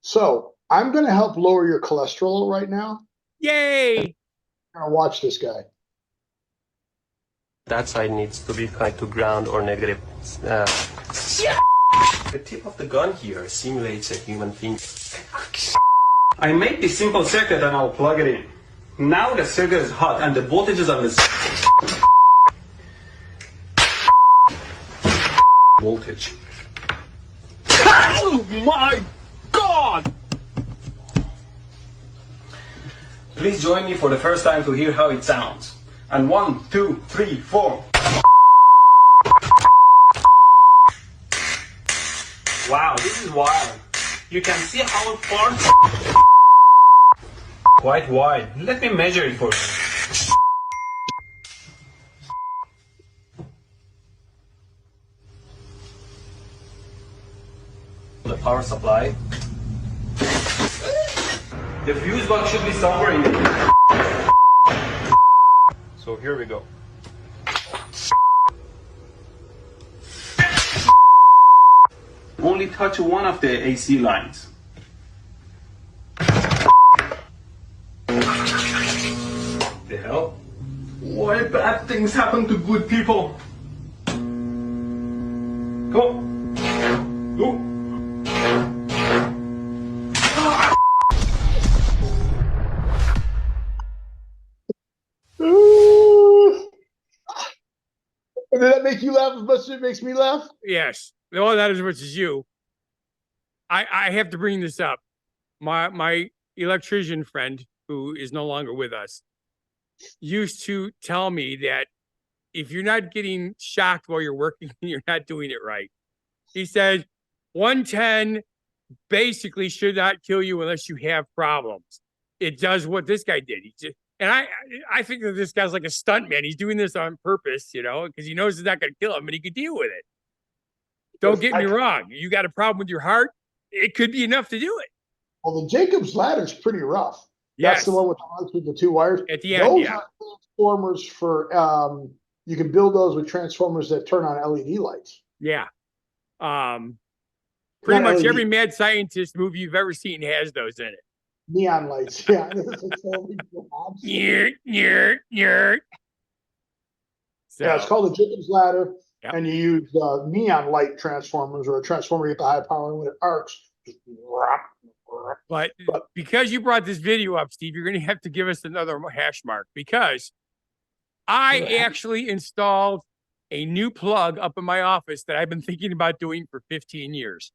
So I'm going to help lower your cholesterol right now. Yay! I'm going to watch this guy. That side needs to be kind to ground or negative. The tip of the gun here simulates a human finger. I make this simple circuit and I'll plug it in. Now the circuit is hot and the voltages of this voltage. Oh my God! Please join me for the first time to hear how it sounds. And 1, 2, 3, 4. Wow, this is wild. You can see how far. Quite wide. Let me measure it for you. The power supply. The fuse box should be somewhere in there. So here we go. Only touch one of the AC lines. The hell? Why bad things happen to good people? Go. Go. Did that make you laugh as much as it makes me laugh? Yes. No, not as much as you. I have to bring this up. My electrician friend, who is no longer with us, used to tell me that if you're not getting shocked while you're working, you're not doing it right. He said 110 basically should not kill you unless you have problems. It does what this guy did. And I think that this guy's like a stunt man. He's doing this on purpose, because he knows it's not going to kill him and he could deal with it. Don't get me wrong. You got a problem with your heart, it could be enough to do it. Well, the Jacob's ladder is pretty rough. Yes. That's the one with the two wires. At the end, those are transformers for you can build those with transformers that turn on LED lights. Yeah. Pretty much LED. every mad scientist movie you've ever seen has those in it. Neon lights. Yeah. So, yeah, it's called the Jacob's ladder. Yep. And you use neon light transformers or a transformer to get the high power, and when it arcs, just but because you brought this video up, Steve, you're going to have to give us another hash mark, because I actually installed a new plug up in my office that I've been thinking about doing for 15 years.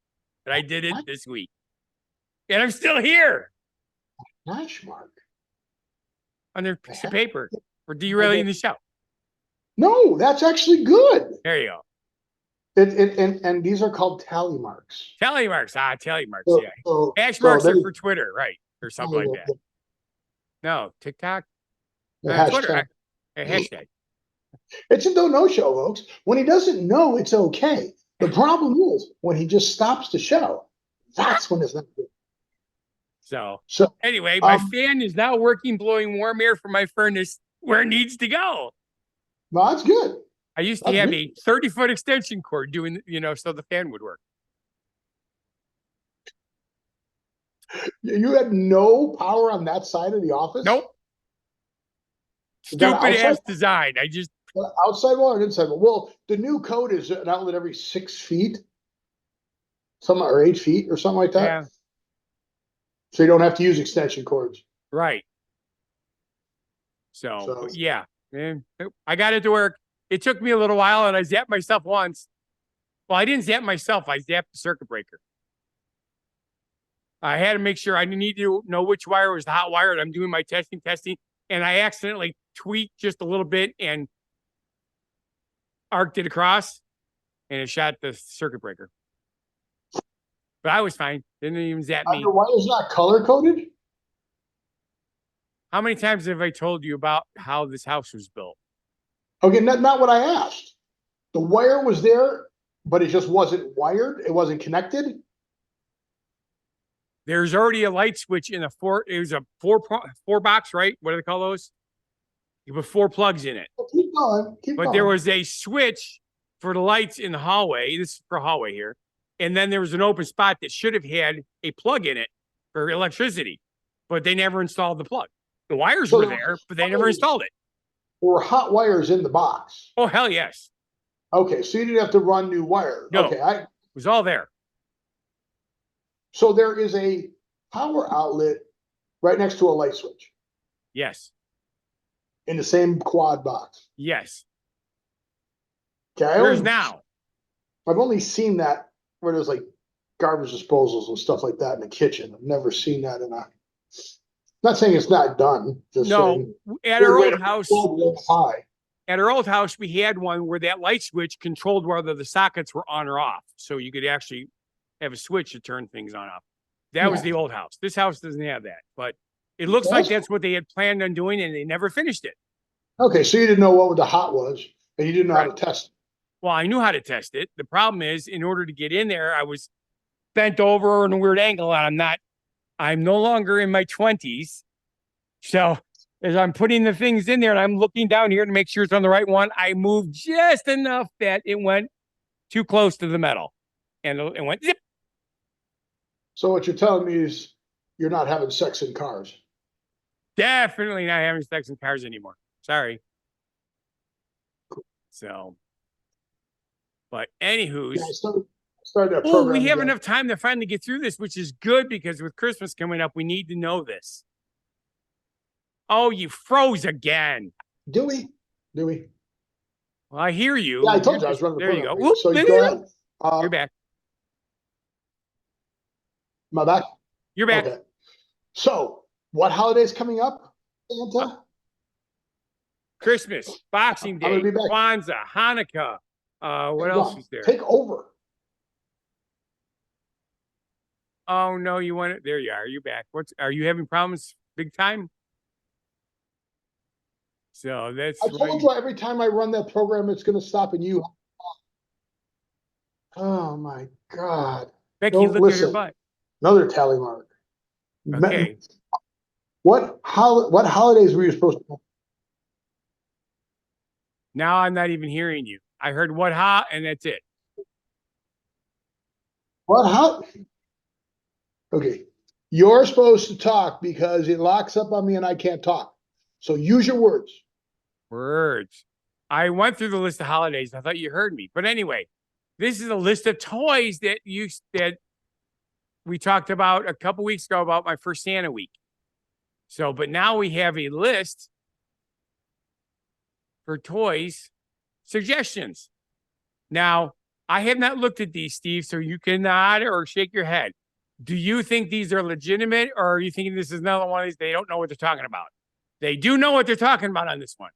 And I did it this week. And I'm still here. hash mark On their piece of paper for derailing the show. No, that's actually good. There you go. And these are called tally marks. Tally marks. Tally marks. So, Yeah. so, Hash so marks they- are for Twitter, right? Or something like that. No, TikTok. the Twitter. hashtag. Hashtag. It's a don't know show, folks. When he doesn't know, it's okay. The problem is when he just stops the show. That's when it's not good. So anyway, my fan is now working, blowing warm air from my furnace where it needs to go. No, that's good. I used to have a 30-foot extension cord doing, so the fan would work. You had no power on that side of the office? Nope. Stupid ass design. I just outside wall or inside wall? Well, the new code is an outlet every 6 feet, or 8 feet or something like that. Yeah. So you don't have to use extension cords. Right. So yeah, man, I got it to work. It took me a little while, and I zapped myself once. Well, I didn't zap myself. I zapped the circuit breaker. I had to make sure I need to know which wire was the hot wire, and I'm doing my testing, and I accidentally tweaked just a little bit and arced it across, and it shot the circuit breaker. But I was fine. Didn't even zap me. The wire's not color coded? How many times have I told you about how this house was built? Okay, not what I asked. The wire was there, but it just wasn't wired. It wasn't connected. There's already a light switch in it was a four box, right? What do they call those? You put 4 plugs in it. Keep going. But there was a switch for the lights in the hallway. This is for hallway here. And then there was an open spot that should have had a plug in it for electricity, but they never installed the plug. The wires were there, but they never installed it. There were hot wires in the box. Oh, hell yes. Okay, so you didn't have to run new wire. No. Okay, It was all there. so there is a power outlet right next to a light switch Yes. in the same quad box. Yes. Okay, There's now. I've only seen that where there's like garbage disposals and stuff like that in the kitchen. I've never seen that in a. Not saying it's not done. Just No, saying. at our old house, High. at our old house, we had one where that light switch controlled whether the sockets were on or off. So you could actually have a switch to turn things on off. That was the old house. This house doesn't have that, but it looks like that's what they had planned on doing, and they never finished it. Okay, so you didn't know what the hot was, and you didn't know how to test it. Well, I knew how to test it. The problem is, in order to get in there, I was bent over in a weird angle, and I'm no longer in my 20s. So as I'm putting the things in there and I'm looking down here to make sure it's on the right one, I moved just enough that it went too close to the metal, and it went zip. So what you're telling me is you're not having sex in cars. Definitely not having sex in cars anymore. Sorry. So, but anywho's. Yeah, started that Oh, program we have again. enough time to finally get through this, which is good because with Christmas coming up, we need to know this. Oh, you froze again. Do we? Well, I hear you. Yeah, I told you I was running the There you program. go. Whoop, So you go ahead. You're back. Am I back? You're back. Okay. So what holiday's coming up, Santa? Christmas, Boxing I'm Day, gonna be back. Kwanzaa, Hanukkah. What else is there? Take over. Oh no, you want it? There you are. You're back. Are you having problems big time? So that's I told you every time I run that program, it's going to stop and you. Oh my God. Becky, Don't look at her listen. butt. Another tally mark. Okay. What holidays were you supposed to? Now I'm not even hearing you. I heard what ha, and that's it. Okay. You're supposed to talk because it locks up on me and I can't talk. So use your words. Words. I went through the list of holidays. I thought you heard me. But anyway, this is a list of toys that we talked about a couple weeks ago about my first Santa week. So, but now we have a list for toys suggestions. Now, I have not looked at these, Steve, so you can nod or shake your head. Do you think these are legitimate, or are you thinking this is another one of these they don't know what they're talking about? They do know what they're talking about on this one.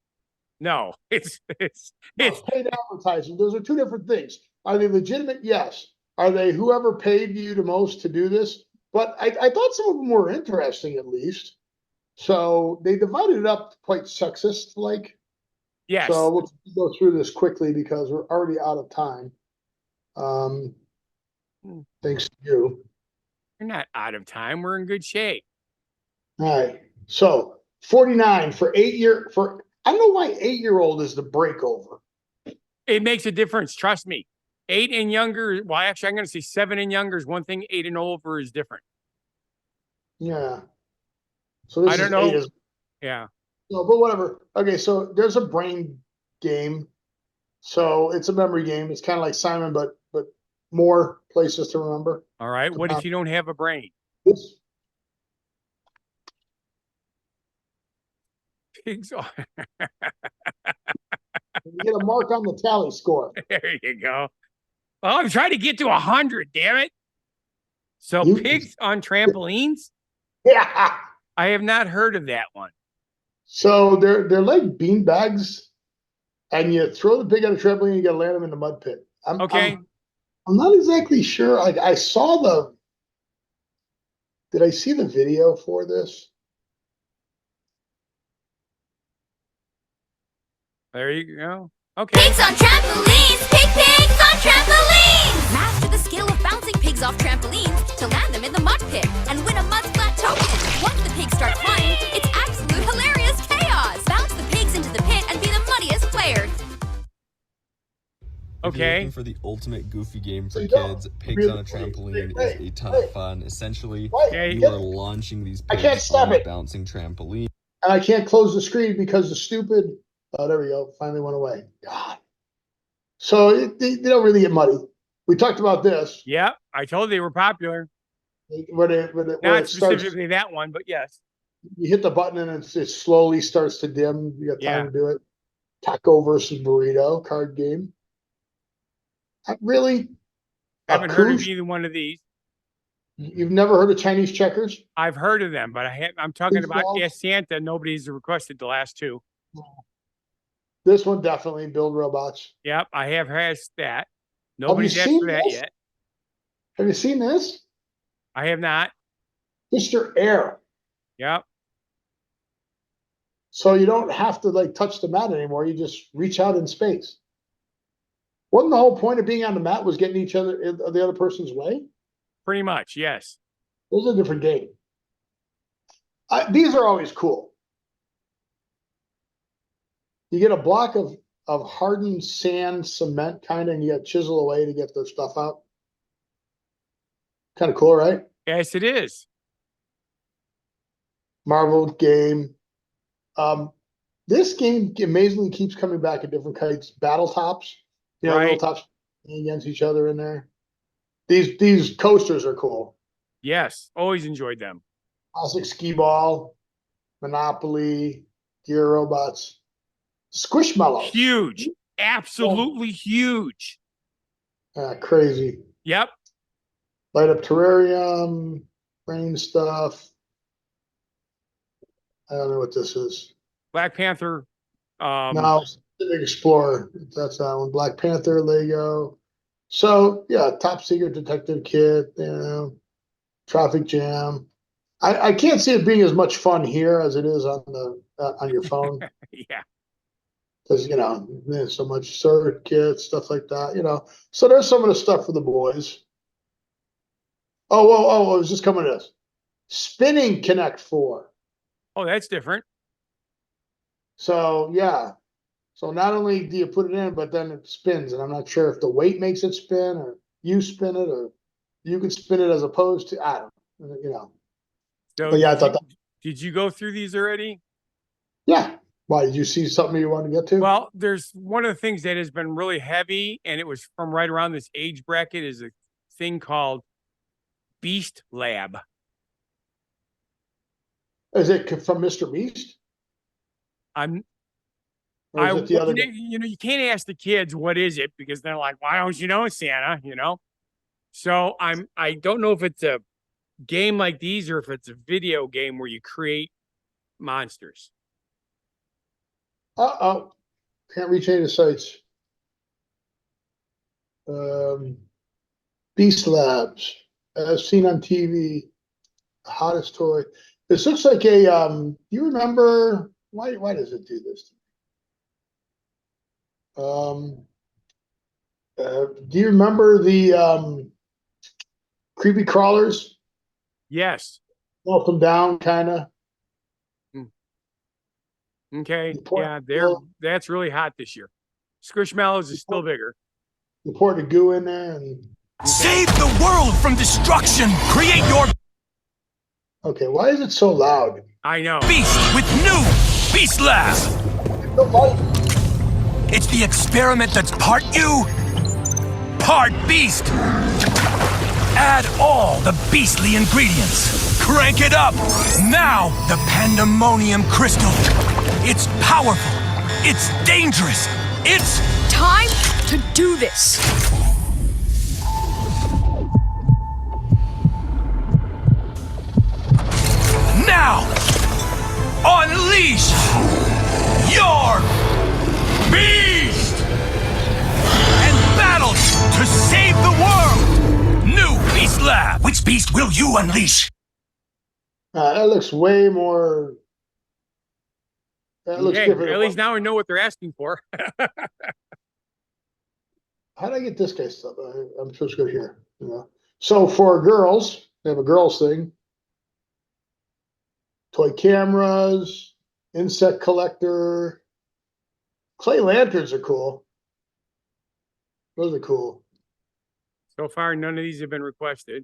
No, it's paid advertising. Those are two different things. Are they legitimate? Yes. Are they whoever paid you the most to do this? But I thought some of them were interesting, at least. So they divided it up quite sexist like. Yes. So we'll go through this quickly because we're already out of time. Thanks to you. You're not out of time. We're in good shape. All right. So 49 for 8-year for I don't know why 8-year-old is the breakover. It makes a difference. Trust me. 8 and younger. Well, actually, I'm going to say 7 and younger is one thing. 8 and over is different. Yeah. So this I don't know. Is, yeah. No, but whatever. Okay, so there's a brain game. So it's a memory game. It's kind of like Simon, but more places to remember. All right. What if you don't have a brain? This. Pigs are. You get a mark on the tally score. There you go. Well, I'm trying to get to 100, damn it. So pigs on trampolines? Yeah. I have not heard of that one. So they're like bean bags, and you throw the pig on a trampoline and you gotta land them in the mud pit. Okay. I'm not exactly sure. I saw the. Did I see the video for this? There you go. Okay. Pigs on trampolines! Pigs on trampolines! Master the skill of bouncing pigs off trampolines to land them in the mud pit and win a mud flat token. Once the pigs start flying, it's absolute hilarious chaos. Bounce the pigs into the pit and be the muddiest player. Okay. looking for the ultimate goofy game for So you don't. kids, Pigs on a Trampoline is a ton of fun. Essentially, you are launching these I can't pigs stop on a it. bouncing trampoline. And I can't close the screen because the stupid. Oh, there we go. Finally went away. God. So they don't really get muddy. We talked about this. Yep. I told you they were popular. Where Not it starts, specifically that one, but yes. you hit the button and it slowly starts to dim. You got time Yeah. to do it. Taco versus burrito card game. Really? I haven't heard of either one of these. You've never heard of Chinese checkers? I've heard of them, but I'm talking about Baseball? Ask Santa. Nobody's requested the last two. This one definitely build robots. Yep, I have asked that. Nobody's asked for that this? yet. Have you seen this? I have not. Mr. Air. Yep. So you don't have to like touch the mat anymore. You just reach out in space. Wasn't the whole point of being on the mat was getting each other in the other person's way? Pretty much, yes. It was a different game. These are always cool. You get a block of hardened sand, cement kind of, and you got to chisel away to get the stuff out. Kind of cool, right? Yes, it is. Marvel game. This game amazingly keeps coming back at different kinds. Battle tops. You know, Right. little tops against each other in there. These coasters are cool. Yes, always enjoyed them. Classic skee ball, Monopoly, Gear Robots, Squishmallows. Huge. Absolutely huge. Crazy. Yep. Light up terrarium, brain stuff. I don't know what this is. Black Panther. No, Civic Explorer. That's that one. Black Panther, Lego. So yeah, top secret detective kit. You know, traffic jam. I can't see it being as much fun here as it is on the on your phone. Yeah. Because you know there's so much circuit kits, stuff like that. You know, so there's some of the stuff for the boys. Oh, I was just coming to this. Spinning Connect 4. Oh, that's different. So yeah. So not only do you put it in, but then it spins, and I'm not sure if the weight makes it spin, or you spin it, or you can spin it as opposed to I don't know, you know. So But yeah, I thought that. Did you go through these already? Yeah. Why did you see something you want to get to? Well, there's one of the things that has been really heavy, and it was from right around this age bracket, is a thing called Beast Lab. Is it from Mr. Beast? Or is it the other guy? You know, you can't ask the kids what is it because they're like, why don't you know, Santa? You know, so I don't know if it's a game like these or if it's a video game where you create monsters. Oh, can't reach any of the sites. Beast Labs, as seen on TV, the hottest toy. This looks like a. Do you remember why? Why does it do this? Do you remember the creepy crawlers? Yes. Melt them down, kind of. Okay. Yeah, that's really hot this year. Squishmallows is still bigger. You pour the goo in there and save the world from destruction. Create your. Okay, why is it so loud? I know. Beast with new Beast Lab. It's the experiment that's part you, part beast. Add all the beastly ingredients. Crank it up. Now the pandemonium crystal. It's powerful. It's dangerous. It's time to do this. Now, unleash your beast and battle to save the world. New Beast Lab. Which beast will you unleash? That looks way more. That looks different. At least now we know what they're asking for. How did I get this guy stuff? I'm supposed to go here. You know? So for girls, they have a girls thing. Toy cameras, insect collector, clay lanterns are cool. Those are cool. So far, none of these have been requested.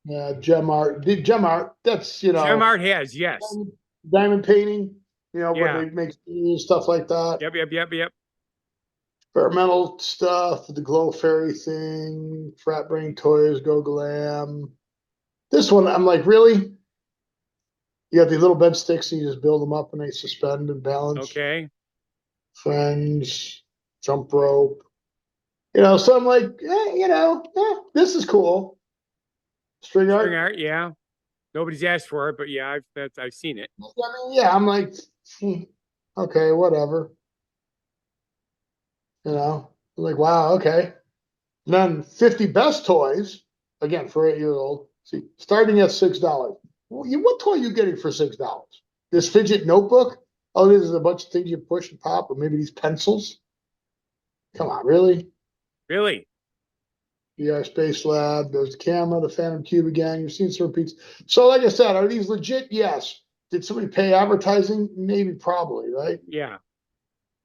Yeah, gem art. Gem art. That's Gem art has, yes. Diamond painting. Yeah. When they make stuff like that. Yep. Experimental stuff, the glow fairy thing, frat brain toys, go glam. This one, I'm like, really? You got these little bed sticks and you just build them up and they suspend and balance. Okay. Friends, jump rope. So I'm like, this is cool. String art, yeah. Nobody's asked for it, but yeah, I've seen it. I'm like, okay, whatever. I'm like, wow, okay. And then 50 best toys, again, for 8 years old. See, starting at $6. What toy are you getting for $6? This fidget notebook? Oh, this is a bunch of things you push and pop, or maybe these pencils. Come on, really? Really? VR Space Lab, there's the camera, the Phantom Cube again. You've seen some repeats. So, like I said, are these legit? Yes. Did somebody pay advertising? Maybe, probably, right? Yeah.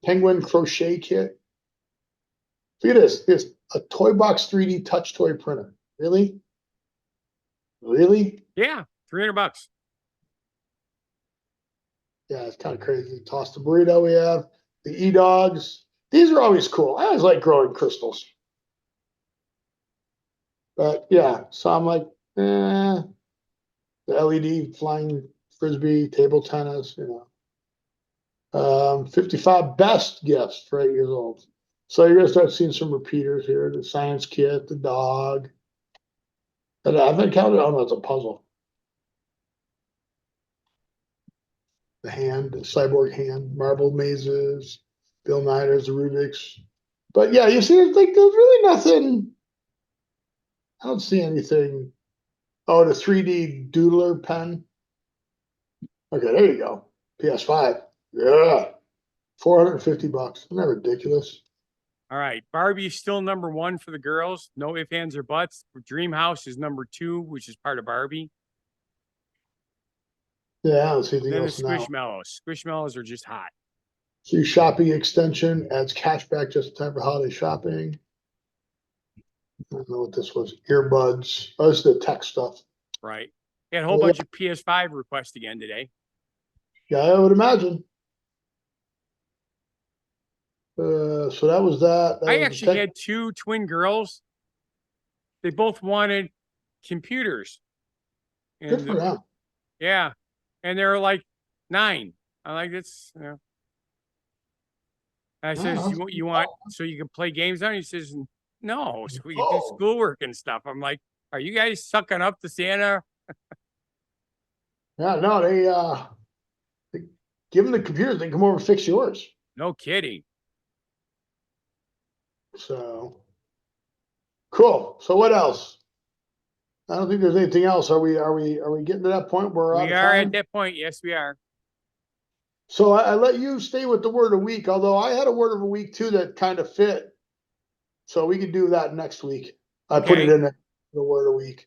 Penguin crochet kit. Look at this. This a Toy Box 3D touch toy printer. Really? Really? Yeah. $300. Yeah, it's kind of crazy. Toss the burrito we have. The E-Dogs. These are always cool. I always like growing crystals. But yeah, so I'm like, the LED flying frisbee, table tennis, 55 best gifts for 8 years old. So you're gonna start seeing some repeaters here. The science kit, the dog. And I haven't counted. Oh no, it's a puzzle. The hand, the cyborg hand, marble mazes, Bill Nyder's, the Rubik's. But yeah, you see, there's really nothing. I don't see anything. Oh, the 3D doodler pen. Okay, there you go. PS5. Yeah. $450. Isn't that ridiculous? All right. Barbie's still number 1 for the girls. No ifs, ands, or buts. Dream House is number 2, which is part of Barbie. Yeah, I don't see anything Then the else now. Squishmallows. Squishmallows are just hot. See, shopping extension adds cashback just in time for holiday shopping. I don't know what this was. Earbuds. Oh, this is the tech stuff. Right. Had a whole bunch of PS5 requests again today. Yeah, I would imagine. So that was that. I actually had 2 twin girls. They both wanted computers. Good for them. Yeah. And they were like 9. I'm like, that's, I says, you want so you can play games on it? He says, no, so we can do schoolwork and stuff. I'm like, are you guys sucking up to Santa? Yeah, no, they give them the computers. They can come over and fix yours. No kidding. So cool. So what else? I don't think there's anything else. Are we getting to that point where we are at that point? Yes, we are. So I let you stay with the word of the week, although I had a word of the week too that kind of fit. So we can do that next week. I put it in the word of the week.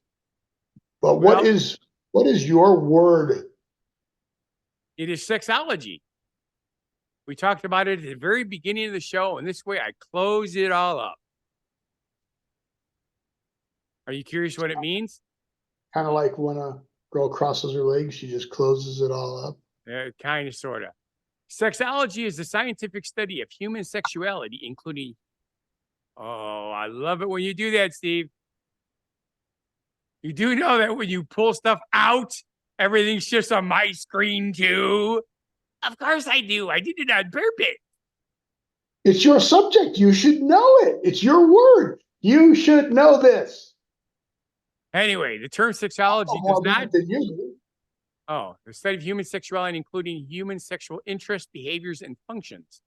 But what is your word? It is sexology. We talked about it at the very beginning of the show, and this way I close it all up. Are you curious what it means? Kind of like when a girl crosses her legs, she just closes it all up. Kind of, sort of. Sexology is the scientific study of human sexuality, including... Oh, I love it when you do that, Steve. You do know that when you pull stuff out, everything shifts on my screen too? Of course I do. I did it on purpose. It's your subject. You should know it. It's your word. You should know this. Anyway, the term sexology does not... the study of human sexuality, including human sexual interests, behaviors, and functions.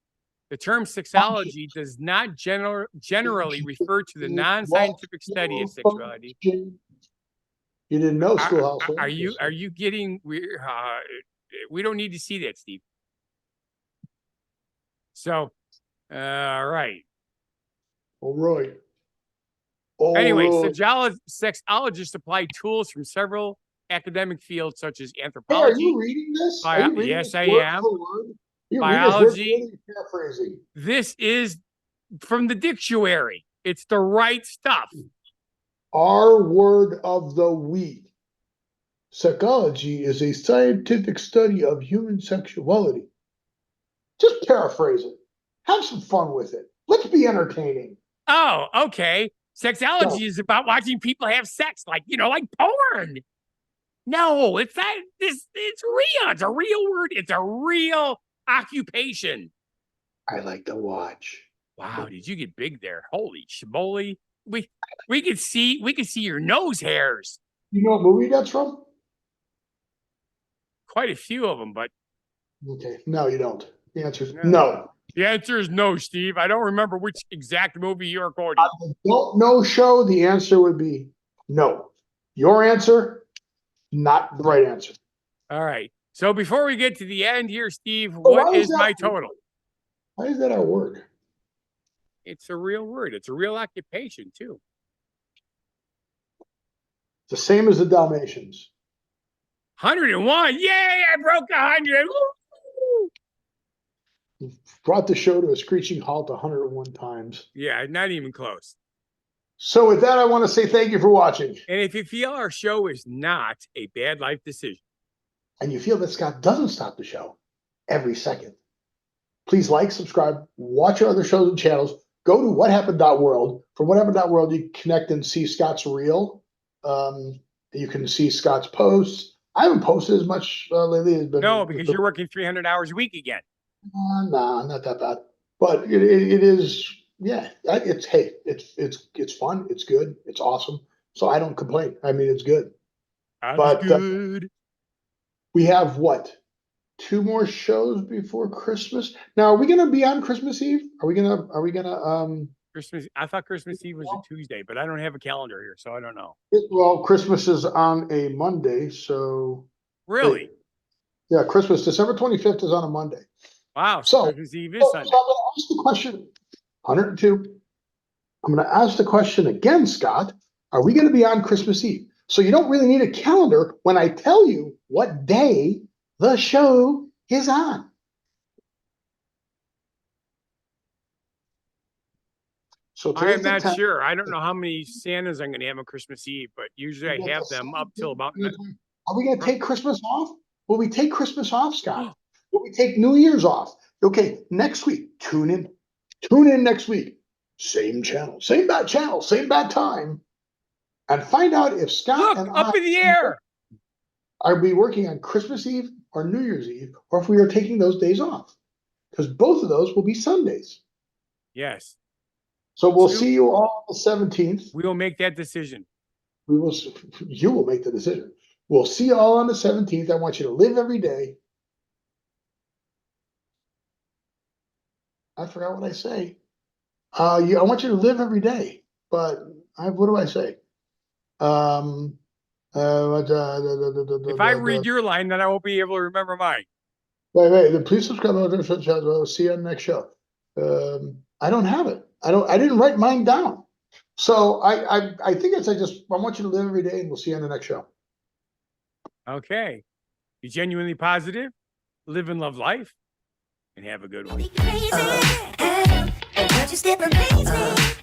The term sexology does not generally refer to the non-scientific study of sexuality. You didn't know Schoolhouse. Are you getting weird? We don't need to see that, Steve. So, all right. All right. Anyway, sexologists apply tools from several academic fields such as anthropology. Hey, are you reading this? Yes, I am. Biology. Paraphrasing. This is from the dictionary. It's the right stuff. Our word of the week. Sexology is a scientific study of human sexuality. Just paraphrase it. Have some fun with it. Let's be entertaining. Oh, okay. Sexology is about watching people have sex, like porn. No, it's not. It's real. It's a real word. It's a real occupation. I like to watch. Wow, did you get big there? Holy schmoly. We could see your nose hairs. You know what movie that's from? Quite a few of them, but okay. No, you don't. The answer is no. The answer is no, Steve. I don't remember which exact movie you're quoting. On the don't know show, the answer would be no. Your answer, not the right answer. All right. So before we get to the end here, Steve, what is my total? Why is that our word? It's a real word. It's a real occupation, too. The same as the Dalmatians. 101. Yay, I broke 100. You've brought the show to a screeching halt 101 times. Yeah, not even close. So with that, I want to say thank you for watching. And if you feel our show is not a bad life decision, and you feel that Scott doesn't stop the show every second, please like, subscribe, watch our other shows and channels. Go to whathappened.world. From whathappened.world, you can connect and see Scott's reel. You can see Scott's posts. I haven't posted as much lately. No, because you're working 300 hours a week again. Nah, not that bad. But it is, yeah. It's fun. It's good. It's awesome. So I don't complain. I mean, it's good. That's good. We have what? 2 more shows before Christmas. Now, are we going to be on Christmas Eve? Are we gonna Christmas? I thought Christmas Eve was a Tuesday, but I don't have a calendar here, so I don't know. Well, Christmas is on a Monday, so really, yeah, Christmas December 25th is on a Monday. Wow, so Christmas Eve is Sunday. So I'm going to ask the question. 102. I'm going to ask the question again, Scott. Are we going to be on Christmas Eve? So you don't really need a calendar when I tell you what day the show is on. So I am not sure. I don't know how many Santas I'm going to have on Christmas Eve, but usually I have them up till about. Are we going to take Christmas off? Will we take Christmas off, Scott? Will we take New Year's off? Okay, next week, tune in. Tune in next week. Same channel, same bad time. And find out if Scott and up in the air. Are we working on Christmas Eve or New Year's Eve, or if we are taking those days off? Because both of those will be Sundays. Yes. So we'll see you all on the 17th. We will make that decision. You will make the decision. We'll see you all on the 17th. I want you to live every day. I forgot what I say. I want you to live every day. But what do I say? If I read your line, then I won't be able to remember mine. Wait. Please subscribe to our channel. We'll see you on the next show. I don't have it. I didn't write mine down. So I think I want you to live every day, and we'll see you on the next show. Okay. Be genuinely positive, live and love life, and have a good one. Crazy. And you still amaze me.